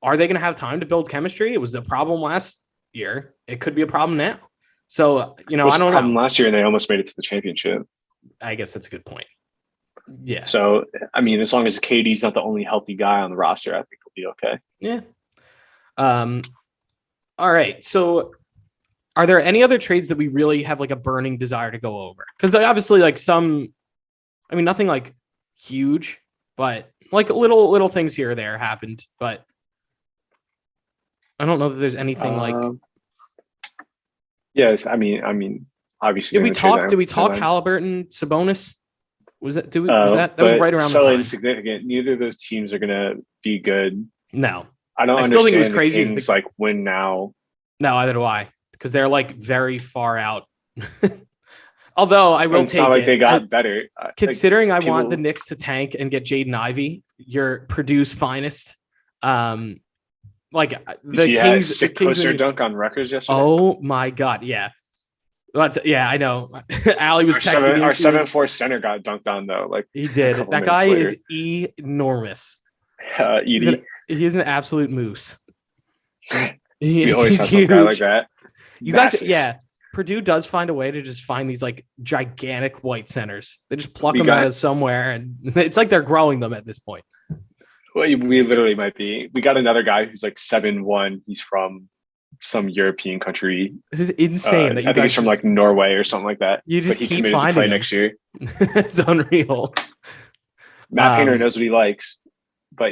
are they going to have time to build chemistry? It was a problem last year. It could be a problem now. So, I don't know. It was a problem last year and they almost made it to the championship. I guess that's a good point. Yeah. So, I mean, as long as KD's not the only healthy guy on the roster, I think he'll be okay. Yeah. All right. So, are there any other trades that we really have like a burning desire to go over? Because obviously, like nothing like huge, but like little things here or there happened. But I don't know that there's anything like. Yes, I mean. Obviously, did we talk Halliburton, Sabonis? Was that was right around the so time? Insignificant. Neither of those teams are going to be good. No, I don't. Still think it was crazy. The Kings like win now. No, either do I, because they're like very far out. Although I will take it. It's not like they got better. Considering I want the Knicks to tank and get Jaden Ivey, your Purdue's finest. Like the Kings, sick poster dunk on records yesterday. Oh my god, yeah. I know. Allie was texting me. Our 7'4" center got dunked on though. Like he did. That guy is enormous. He's an absolute moose. He's huge. Guy like that. You guys, Purdue does find a way to just find these like gigantic white centers. They just pluck them out of somewhere, and it's like they're growing them at this point. Well, we literally might be. We got another guy who's like 7'1". He's from some European country. This is insane. I think he's from like Norway or something like that. You just keep finding to play next year. It's unreal. Matt Painter knows what he likes, but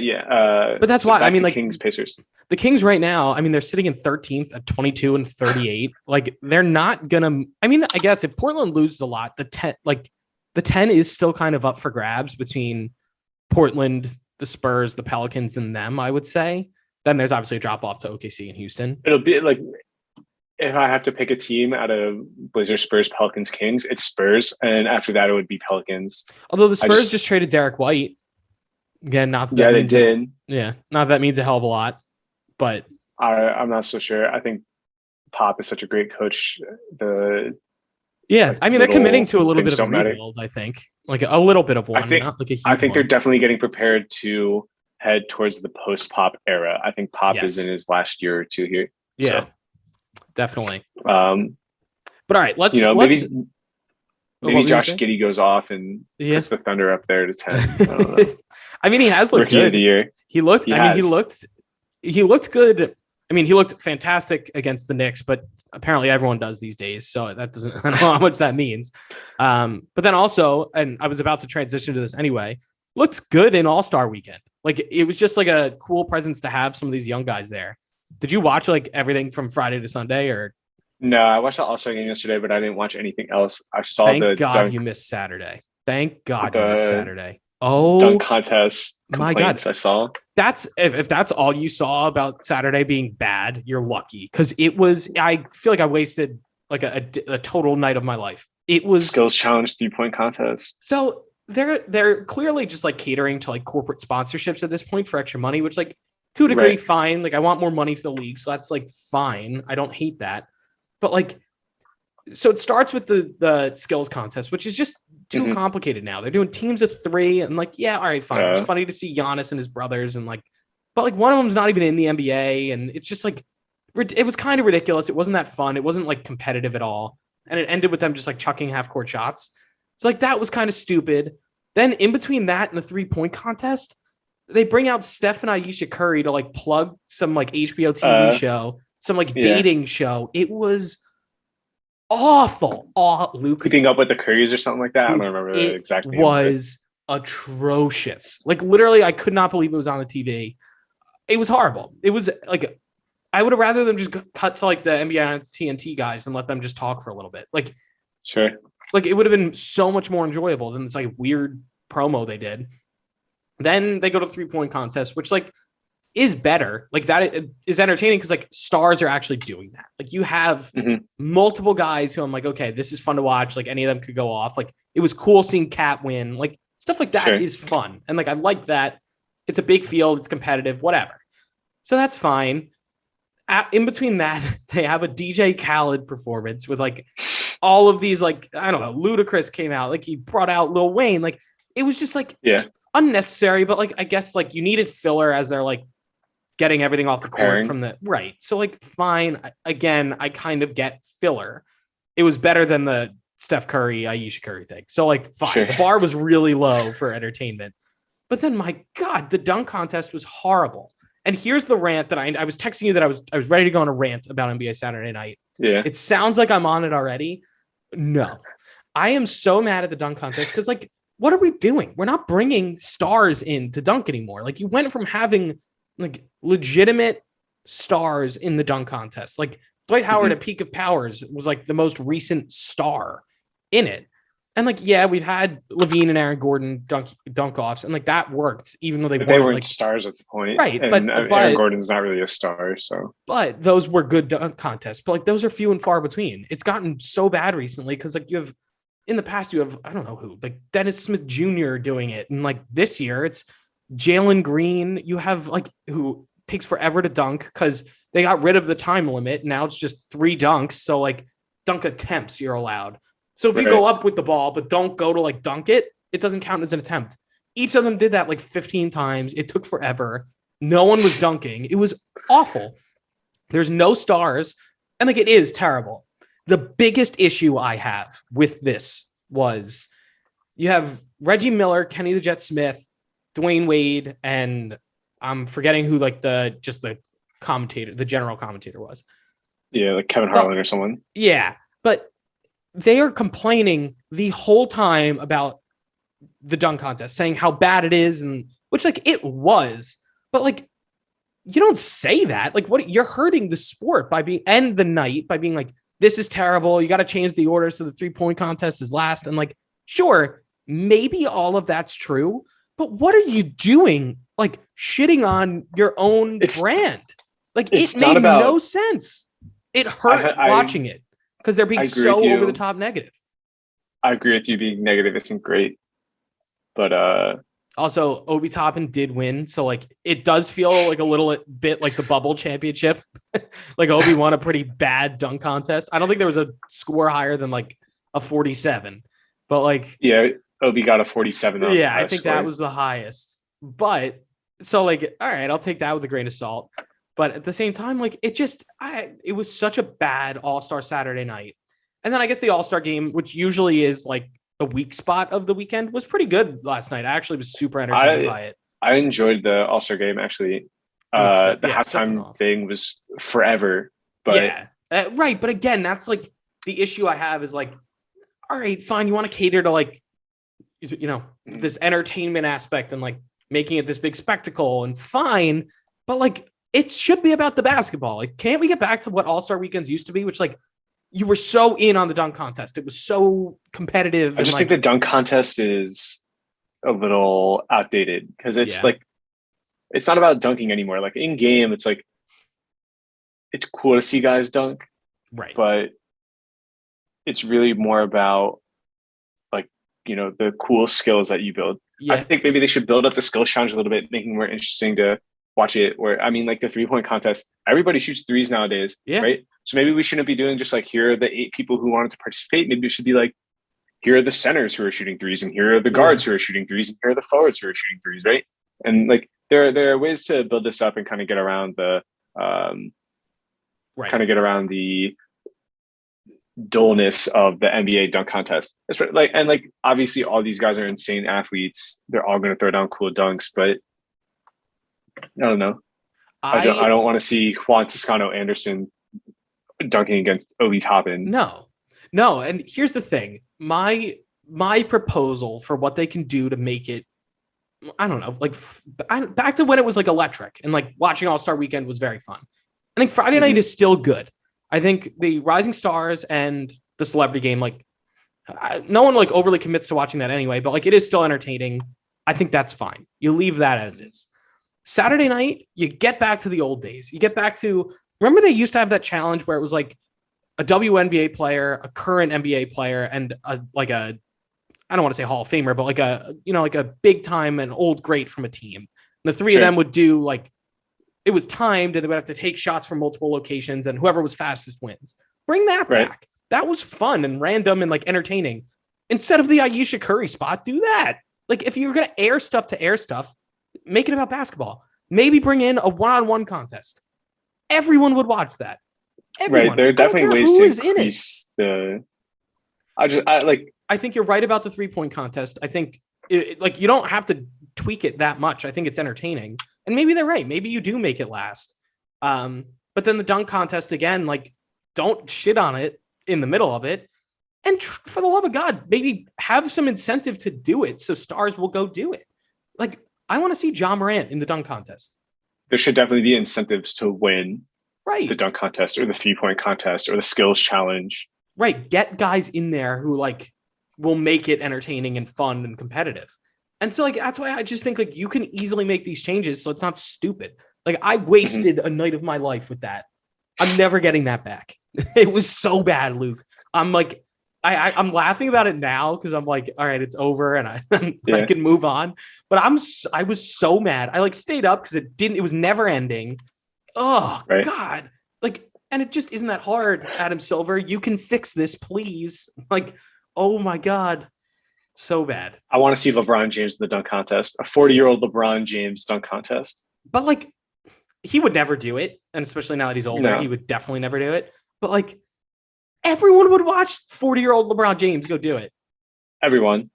but that's why I mean, like Kings Pacers. The Kings right now, I mean, they're sitting in 13th at 22 and 38. Like they're not gonna. I mean, I guess if Portland loses a lot, the 10 is still kind of up for grabs between Portland, the Spurs, the Pelicans, and them. I would say. Then there's obviously a drop off to OKC and Houston. It'll be like if I have to pick a team out of Blazers, Spurs, Pelicans, Kings, it's Spurs, and after that it would be Pelicans. Although the Spurs just traded Derek White. Again, not that they means did. Not that means a hell of a lot, but I'm not so sure. I think Pop is such a great coach. I mean, they're committing to a little bit of a rebuild, I think. Like a little bit of one, not like a huge I think one. they're definitely getting prepared to head towards the post-Pop era. I think Pop is in his last year or two here. Yeah, so. Definitely. But all right, let's maybe Josh Giddey goes off and puts the Thunder up there to 10. I don't know. I mean, he has looked Rookie good. Of the year. He looked good. I mean, he looked fantastic against the Knicks, but apparently everyone does these days. So that doesn't, I don't know how much that means. But then also, and I was about to transition to this anyway, looked good in All-Star weekend. Like it was just like a cool presence to have some of these young guys there. Did you watch like everything from Friday to Sunday or? No, I watched the All-Star game yesterday, but I didn't watch anything else. I saw Thank God you missed Saturday. Thank God you missed Saturday. Oh, dunk contest. My God, I saw. That's if that's all you saw about Saturday being bad, you're lucky because it was. I feel like I wasted like a total night of my life. It was skills challenge 3-point contest. So they're clearly just like catering to like corporate sponsorships at this point for extra money, which like to a degree fine. Like I want more money for the league, so that's like fine. I don't hate that, but like. So it starts with the skills contest, which is just too complicated now. They're doing teams of 3 and like, yeah, all right, fine. It's funny to see Giannis and his brothers and like, but like one of them's not even in the NBA. And it's just like, it was kind of ridiculous. It wasn't that fun. It wasn't like competitive at all. And it ended with them just like chucking half court shots. So like that was kind of stupid. Then in between that and the 3-point contest, they bring out Steph and Ayesha Curry to like plug some like HBO TV show, some like dating show. It was awful. Luke keeping up with the Currys or something like that. Luke, I don't remember the exact name. It was atrocious. Like literally, I could not believe it was on the TV. It was horrible. It was like I would have rather them just cut to like the NBA and TNT guys and let them just talk for a little bit. Like, sure. Like it would have been so much more enjoyable than this like weird promo they did. Then they go to the 3-point contest, which like is better. Like that is entertaining because like stars are actually doing that. Like you have multiple guys who I'm like, okay, this is fun to watch. Like any of them could go off. Like it was cool seeing Cat win. Like stuff like that is fun. And like I like that. It's a big field. It's competitive, whatever. So that's fine. In between that, they have a DJ Khaled performance with like all of these, like, I don't know, Ludacris came out. Like he brought out Lil Wayne. Like it was just like unnecessary. But like, I guess like you needed filler as they're like, getting everything off the court from the So like, fine. Again, I kind of get filler. It was better than the Steph Curry, Ayesha Curry thing. So like, fine. Sure. The bar was really low for entertainment, but then my God, the dunk contest was horrible. And here's the rant that I was texting you that I was ready to go on a rant about NBA Saturday night. Yeah. It sounds like I'm on it already. No, I am so mad at the dunk contest. Cause like, what are we doing? We're not bringing stars in to dunk anymore. Like you went from having like legitimate stars in the dunk contest. Like Dwight Howard at peak of powers was like the most recent star in it. And like, yeah, we've had Levine and Aaron Gordon dunk offs and like that worked, even though they weren't like stars at the point. Right. And but Aaron Gordon's not really a star. So, but those were good dunk contests, but like those are few and far between. It's gotten so bad recently. Cause like you have in the past, you have, I don't know who, like Dennis Smith Jr. doing it. And like this year it's Jalen Green. You have like who takes forever to dunk because they got rid of the time limit. Now it's just 3 dunks. So like dunk attempts you're allowed. So if you go up with the ball, but don't go to like dunk it, it doesn't count as an attempt. Each of them did that like 15 times. It took forever. No one was dunking. It was awful. There's no stars. And like, it is terrible. The biggest issue I have with this was you have Reggie Miller, Kenny the Jet Smith, Dwayne Wade, and I'm forgetting who like the commentator, the general commentator was. Yeah, like Kevin Harlan or someone. Yeah, but they are complaining the whole time about the dunk contest, saying how bad it is, and which like it was, but like you don't say that. Like what you're hurting the sport by being end the night by being like, this is terrible. You got to change the order so the 3-point contest is last. And like, sure, maybe all of that's true. But what are you doing? Like shitting on your own brand? Like it made no sense. it hurt watching it because they're being so over the top negative. I agree with you. Being negative isn't great, but also Obi Toppin did win, so like it does feel like a little bit like the bubble championship. Like Obi won a pretty bad dunk contest. I don't think there was a score higher than like a 47, but like Obi got a 47. I think that was the highest. But so like, all right, I'll take that with a grain of salt. But at the same time, like it was such a bad All-Star Saturday night. And then I guess the All-Star game, which usually is like the weak spot of the weekend, was pretty good last night. I actually was super entertained by it. I enjoyed the All-Star game, actually. The halftime thing was forever. But right. But again, that's like the issue I have is like, all right, fine. You want to cater to like, this entertainment aspect and like making it this big spectacle and fine. But like, it should be about the basketball. Like, can't we get back to what All-Star weekends used to be, which like you were so in on the dunk contest. It was so competitive. I just think the dunk contest is a little outdated because it's like, it's not about dunking anymore. Like in game, it's like, it's cool to see guys dunk. Right. But it's really more about like, the cool skills that you build. Yeah. I think maybe they should build up the skills challenge a little bit, making it more interesting to watch it. Where, I mean, like the 3-point contest, everybody shoots threes nowadays, right? So maybe we shouldn't be doing just like, here are the 8 people who wanted to participate. Maybe it should be like, here are the centers who are shooting threes, and here are the guards who are shooting threes, and here are the forwards who are shooting threes, right? And like there are ways to build this up and kind of get around the dullness of the NBA dunk contest. Like obviously all these guys are insane athletes. They're all going to throw down cool dunks, but I don't know. I don't want to see Juan Toscano Anderson dunking against Obi Toppin. No. And here's the thing. My proposal for what they can do to make it, I don't know, like back to when it was like electric and like watching All-Star Weekend was very fun. I think Friday night is still good. I think the Rising Stars and the Celebrity Game, like no one like overly commits to watching that anyway, but like it is still entertaining. I think that's fine. You leave that as is. Saturday night, you get back to the old days. You get back to, remember they used to have that challenge where it was like a WNBA player, a current NBA player, and I don't want to say Hall of Famer, but like a big time and old great from a team. And the three of them would do like, it was timed and they would have to take shots from multiple locations and whoever was fastest wins. Bring that back. That was fun and random and like entertaining. Instead of the Ayesha Curry spot, do that. Like if you're going to air stuff, make it about basketball. Maybe bring in a one-on-one contest. Everyone would watch that. Everyone. Right. There are definitely ways to increase the. I think you're right about the 3-point contest. I think you don't have to tweak it that much. I think it's entertaining, and maybe they're right. Maybe you do make it last. But then the dunk contest again, like don't shit on it in the middle of it, and for the love of God, maybe have some incentive to do it so stars will go do it. Like I want to see Ja Morant in the dunk contest. There should definitely be incentives to win. Right. The dunk contest or the 3-point contest or the skills challenge. Right. Get guys in there who like will make it entertaining and fun and competitive. And so like, that's why I just think like you can easily make these changes. So it's not stupid. Like I wasted a night of my life with that. I'm never getting that back. It was so bad, Luke. I'm like, I'm laughing about it now because I'm like, all right, it's over and I can move on. But I was so mad. I like stayed up because it was never ending. Oh God. Like, and it just isn't that hard, Adam Silver. You can fix this, please. Like, oh my God. So bad. I want to see LeBron James in the dunk contest, a 40-year-old LeBron James dunk contest. But like, he would never do it. And especially now that he's older, he would definitely never do it. But like, everyone would watch 40-year-old LeBron James go do it. Everyone.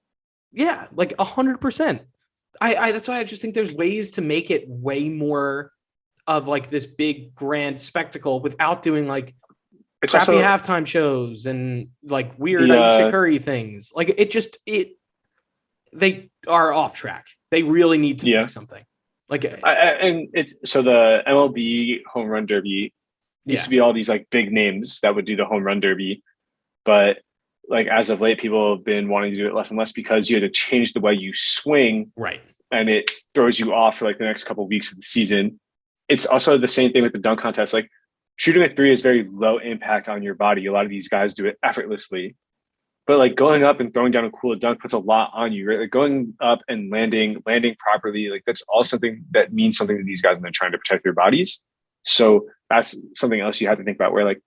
Yeah, like 100%. That's why I just think there's ways to make it way more of like this big grand spectacle without doing like crappy halftime shows and like weird Ayesha Curry things. Like they are off track. They really need to fix something. Like and it's so the MLB home run derby used to be all these like big names that would do the home run derby, but like as of late, people have been wanting to do it less and less because you had to change the way you swing, right? And it throws you off for like the next couple of weeks of the season. It's also the same thing with the dunk contest. Like, shooting a three is very low impact on your body. A lot of these guys do it effortlessly. But like going up and throwing down a cool dunk puts a lot on you, right? Like going up and landing properly, like that's all something that means something to these guys and they're trying to protect their bodies. So that's something else you have to think about where like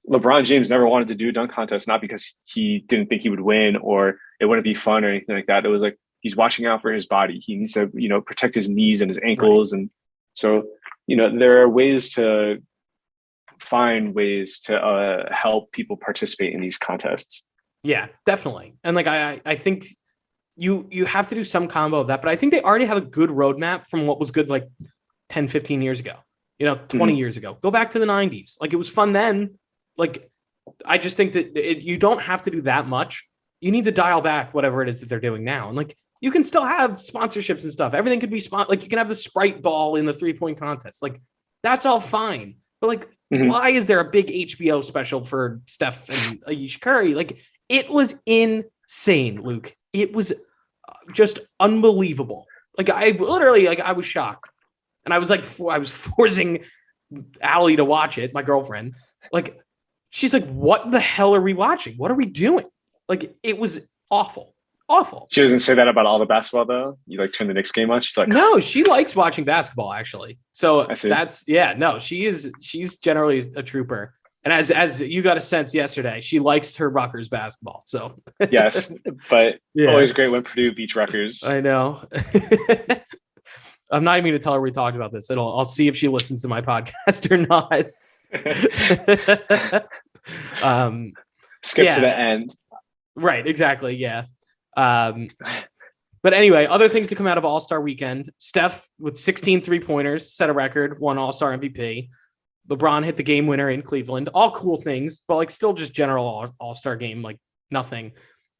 LeBron James never wanted to do a dunk contest, not because he didn't think he would win or it wouldn't be fun or anything like that. It was like he's watching out for his body. He needs to, protect his knees and his ankles. Right. And so, there are ways to find ways to help people participate in these contests. Yeah, definitely. And like I think you have to do some combo of that, but I think they already have a good roadmap from what was good like 10, 15 years ago, 20 years ago. Go back to the 90s. Like it was fun then. Like I just think that you don't have to do that much. You need to dial back whatever it is that they're doing now. And like you can still have sponsorships and stuff. Everything could be like you can have the Sprite ball in the 3-point contest. Like that's all fine. But like why is there a big HBO special for Steph and Ayesha Curry? Like it was insane, Luke. It was just unbelievable. Like I was shocked. And I was forcing Allie to watch it, my girlfriend. Like she's like, what the hell are we watching? What are we doing? Like it was awful. Awful. She doesn't say that about all the basketball though. You like turn the Knicks game on. She's like, no, she likes watching basketball actually. So she's generally a trooper. And as you got a sense yesterday, she likes her Rutgers basketball. So yes, but always great when Purdue beats Rutgers. I know. I'm not even going to tell her we talked about this. I'll see if she listens to my podcast or not. Skip to the end. Right. Exactly. Yeah. But anyway, other things to come out of All-Star weekend. Steph with 16 3-pointers, set a record, won All-Star MVP. LeBron hit the game winner in Cleveland. All cool things, but like still just general All-Star game, like nothing.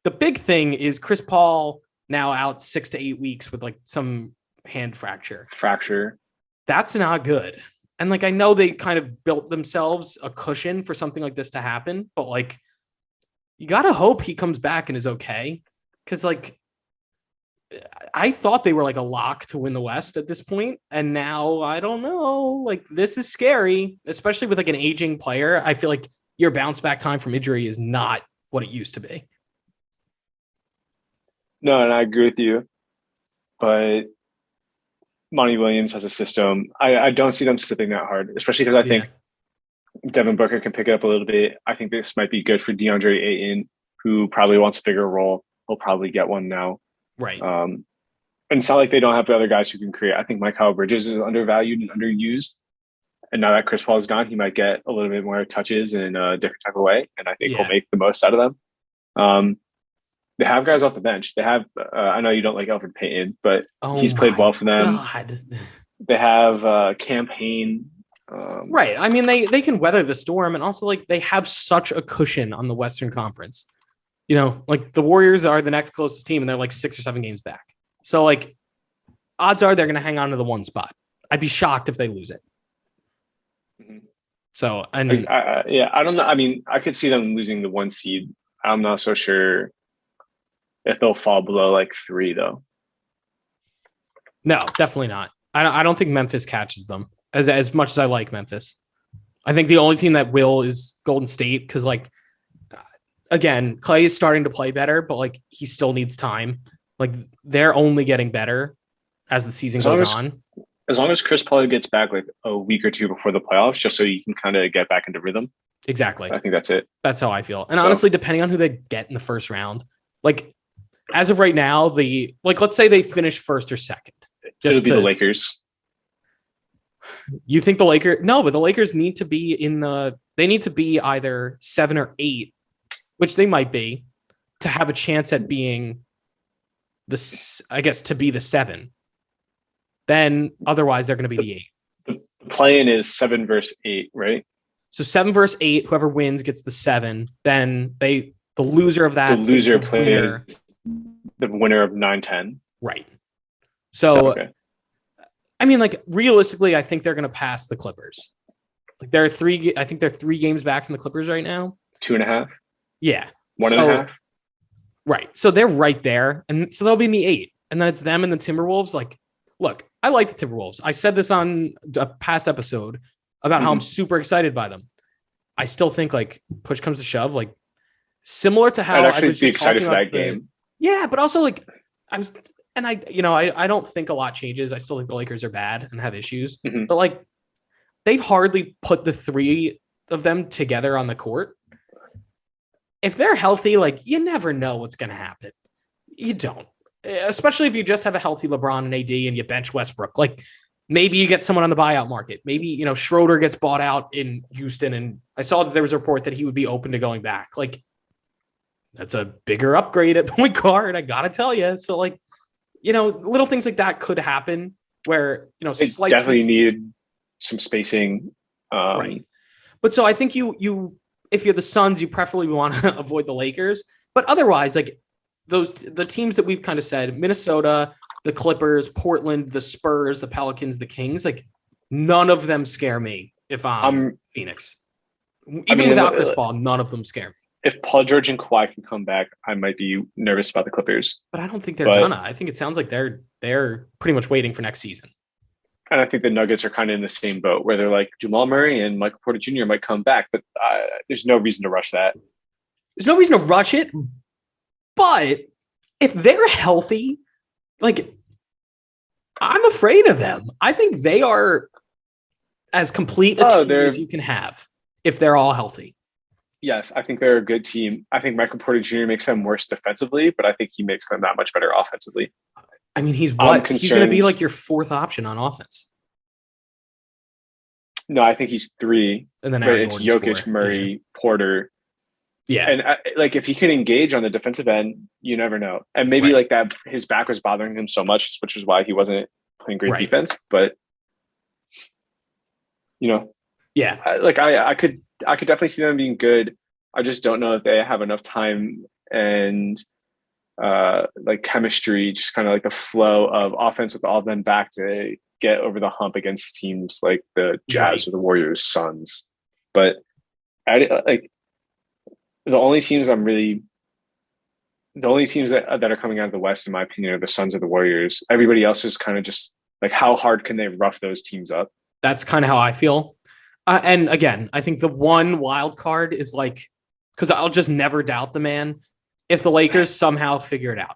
The big thing is Chris Paul now out 6 to 8 weeks with like some hand fracture. That's not good. And like I know they kind of built themselves a cushion for something like this to happen, but like you gotta hope he comes back and is okay. Because like I thought they were like a lock to win the West at this point, and now I don't know. Like this is scary, especially with like an aging player. I feel like your bounce back time from injury is not what it used to be. No, and I agree with you. But Monty Williams has a system. I don't see them slipping that hard, especially because I think Devin Booker can pick it up a little bit. I think this might be good for DeAndre Ayton, who probably wants a bigger role. He'll probably get one now. Right. And it's not like they don't have the other guys who can create. I think Mikal Bridges is undervalued and underused. And now that Chris Paul is gone, he might get a little bit more touches in a different type of way. And I think he'll make the most out of them. They have guys off the bench. They have, I know you don't like Elfrid Payton, but he's played well for them. God. They have campaign. Right. I mean, they can weather the storm. And also like they have such a cushion on the Western Conference. Like the Warriors are the next closest team and they're like 6 or 7 games back. So like odds are they're going to hang on to the one spot. I'd be shocked if they lose it. Mm-hmm. So, and I don't know. I mean, I could see them losing the 1 seed. I'm not so sure if they'll fall below like 3 though. No, definitely not. I don't think Memphis catches them as much as I like Memphis. I think the only team that will is Golden State. Cause like, again, Clay is starting to play better, but like he still needs time. Like they're only getting better as the season goes on. As long as Chris Paul gets back like a week or 2 before the playoffs, just so you can kind of get back into rhythm. Exactly. I think that's it. That's how I feel. And honestly, depending on who they get in the first round, like as of right now, let's say they finish first or second. It'll be the Lakers. You think the Lakers? No, but the Lakers need to be they need to be either 7 or 8, which they might be, to have a chance at being to be the 7. Then otherwise they're going to be the 8. The play-in is 7 versus 8, right? So 7 versus 8, whoever wins gets the 7. Then the loser of that. The loser plays the winner of 9-10. Right. So okay. I mean, like realistically, I think they're going to pass the Clippers. Like they're 3 games back from the Clippers right now. 2.5. Yeah. 1.5. Right. So they're right there. And so they'll be in the 8. And then it's them and the Timberwolves. Like, look, I like the Timberwolves. I said this on a past episode. about how I'm super excited by them. I still think like push comes to shove, like similar to how I'd actually I was be just excited talking for about that game. Yeah, but also like I was, and I don't think a lot changes. I still think the Lakers are bad and have issues, but like they've hardly put the three of them together on the court. If they're healthy, like you never know what's going to happen. You don't, especially if you just have a healthy LeBron and AD and you bench Westbrook. Like maybe you get someone on the buyout market. Maybe, Schroeder gets bought out in Houston. And I saw that there was a report that he would be open to going back. Like that's a bigger upgrade at point guard. I got to tell you. So like, little things like that could happen where, They definitely needed some spacing. Right. But so I think you if you're the Suns, you preferably want to avoid the Lakers. But otherwise, like the teams that we've kind of said, Minnesota, the Clippers, Portland, the Spurs, the Pelicans, the Kings, like none of them scare me if I'm Phoenix. Even without Chris Paul, none of them scare me. If Paul George and Kawhi can come back, I might be nervous about the Clippers. But I don't think they're gonna. I think it sounds like they're pretty much waiting for next season. And I think the Nuggets are kind of in the same boat where they're like Jamal Murray and Michael Porter Jr. might come back, but there's no reason to rush that. There's no reason to rush it. But if they're healthy, like I'm afraid of them. I think they are as complete a team as you can have if they're all healthy. Yes, I think they're a good team. I think Michael Porter Jr. makes them worse defensively, but I think he makes them that much better offensively. I mean, he's what? He's going to be like your fourth option on offense. No, I think he's 3. And then it's Jokic, 4. Murray, Porter. Yeah. And like if he can engage on the defensive end, you never know. And maybe like that his back was bothering him so much, which is why he wasn't playing great defense. But yeah. I could definitely see them being good. I just don't know if they have enough time and like chemistry, just kind of like the flow of offense with all of them back to get over the hump against teams like the Jazz or the Warriors, Suns. But the only teams that are coming out of the West, in my opinion, are the Suns or the Warriors. Everybody else is kind of just like, how hard can they rough those teams up? That's kind of how I feel. And again, I think the one wild card is like, because I'll just never doubt the man if the Lakers somehow figure it out.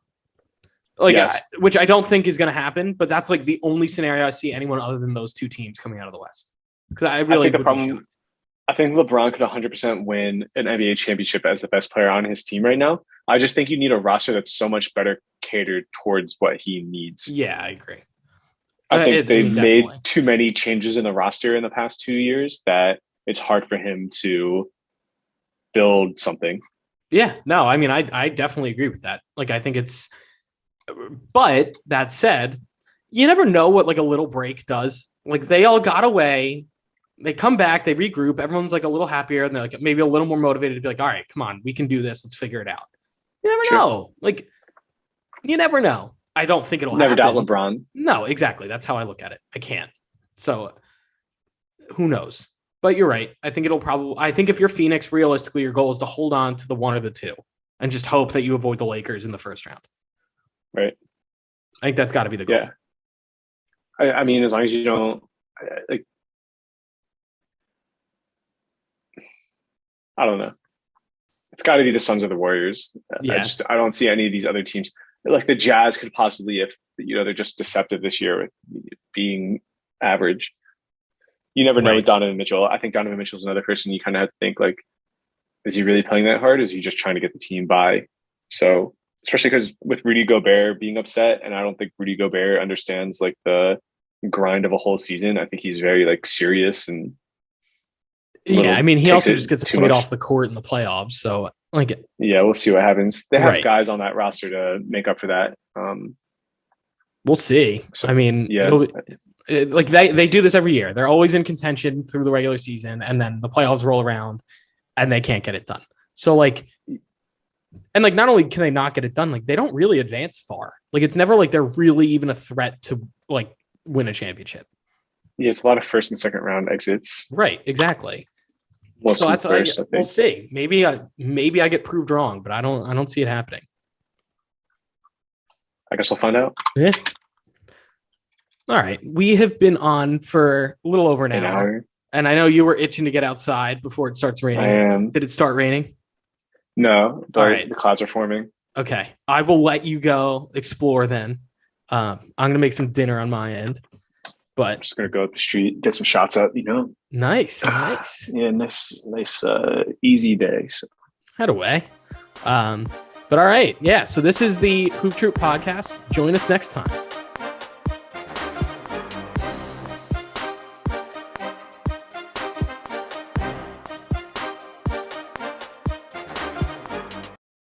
Like, which I don't think is going to happen, but that's like the only scenario I see anyone other than those two teams coming out of the West. Because I think the problem. I think LeBron could 100% win an NBA championship as the best player on his team right now. I just think you need a roster that's so much better catered towards what he needs. Yeah, I agree. I think they've made too many changes in the roster in the past 2 years that it's hard for him to build something. Yeah, no, I mean, I definitely agree with that. Like, I think but that said, you never know what like a little break does. Like they all got away. They come back, they regroup. Everyone's like a little happier and they're like maybe a little more motivated to be like, all right, come on, we can do this. Let's figure it out. You never know. Like, you never know. I don't think it'll never happen. Doubt LeBron. No, exactly. That's how I look at it. I can't. So who knows? But you're right. I think if you're Phoenix, realistically, your goal is to hold on to the one or the two and just hope that you avoid the Lakers in the first round. Right. I think that's got to be the goal. Yeah. I mean, as long as you don't like, I don't know. It's got to be the Suns or the Warriors. Yeah. I don't see any of these other teams. Like the Jazz could possibly, if they're just deceptive this year with being average. You never know with Donovan Mitchell. I think Donovan Mitchell's another person you kind of have to think like, is he really playing that hard? Is he just trying to get the team by? So especially because with Rudy Gobert being upset, and I don't think Rudy Gobert understands like the grind of a whole season. I think he's very like serious and. Yeah, I mean, he also just gets played off the court in the playoffs. So, like, yeah, we'll see what happens. They have guys on that roster to make up for that. We'll see. So, I mean, like they do this every year. They're always in contention through the regular season, and then the playoffs roll around, and they can't get it done. So, like, and like, not only can they not get it done, like they don't really advance far. Like, it's never like they're really even a threat to like win a championship. Yeah, it's a lot of first and second round exits. Right. Exactly. Most so that's first, we'll see. Maybe I get proved wrong, but I don't see it happening. I guess we'll find out. Yeah. All right. We have been on for a little over an hour. And I know you were itching to get outside before it starts raining. I am. Did it start raining? No, but All right. the clouds are forming. Okay. I will let you go explore then. I'm going to make some dinner on my end. I'm But just gonna go up the street, get some shots up. nice. Yeah, nice, easy day. So. Had a way. But all right. Yeah. So this is the Hoop Troop podcast. Join us next time.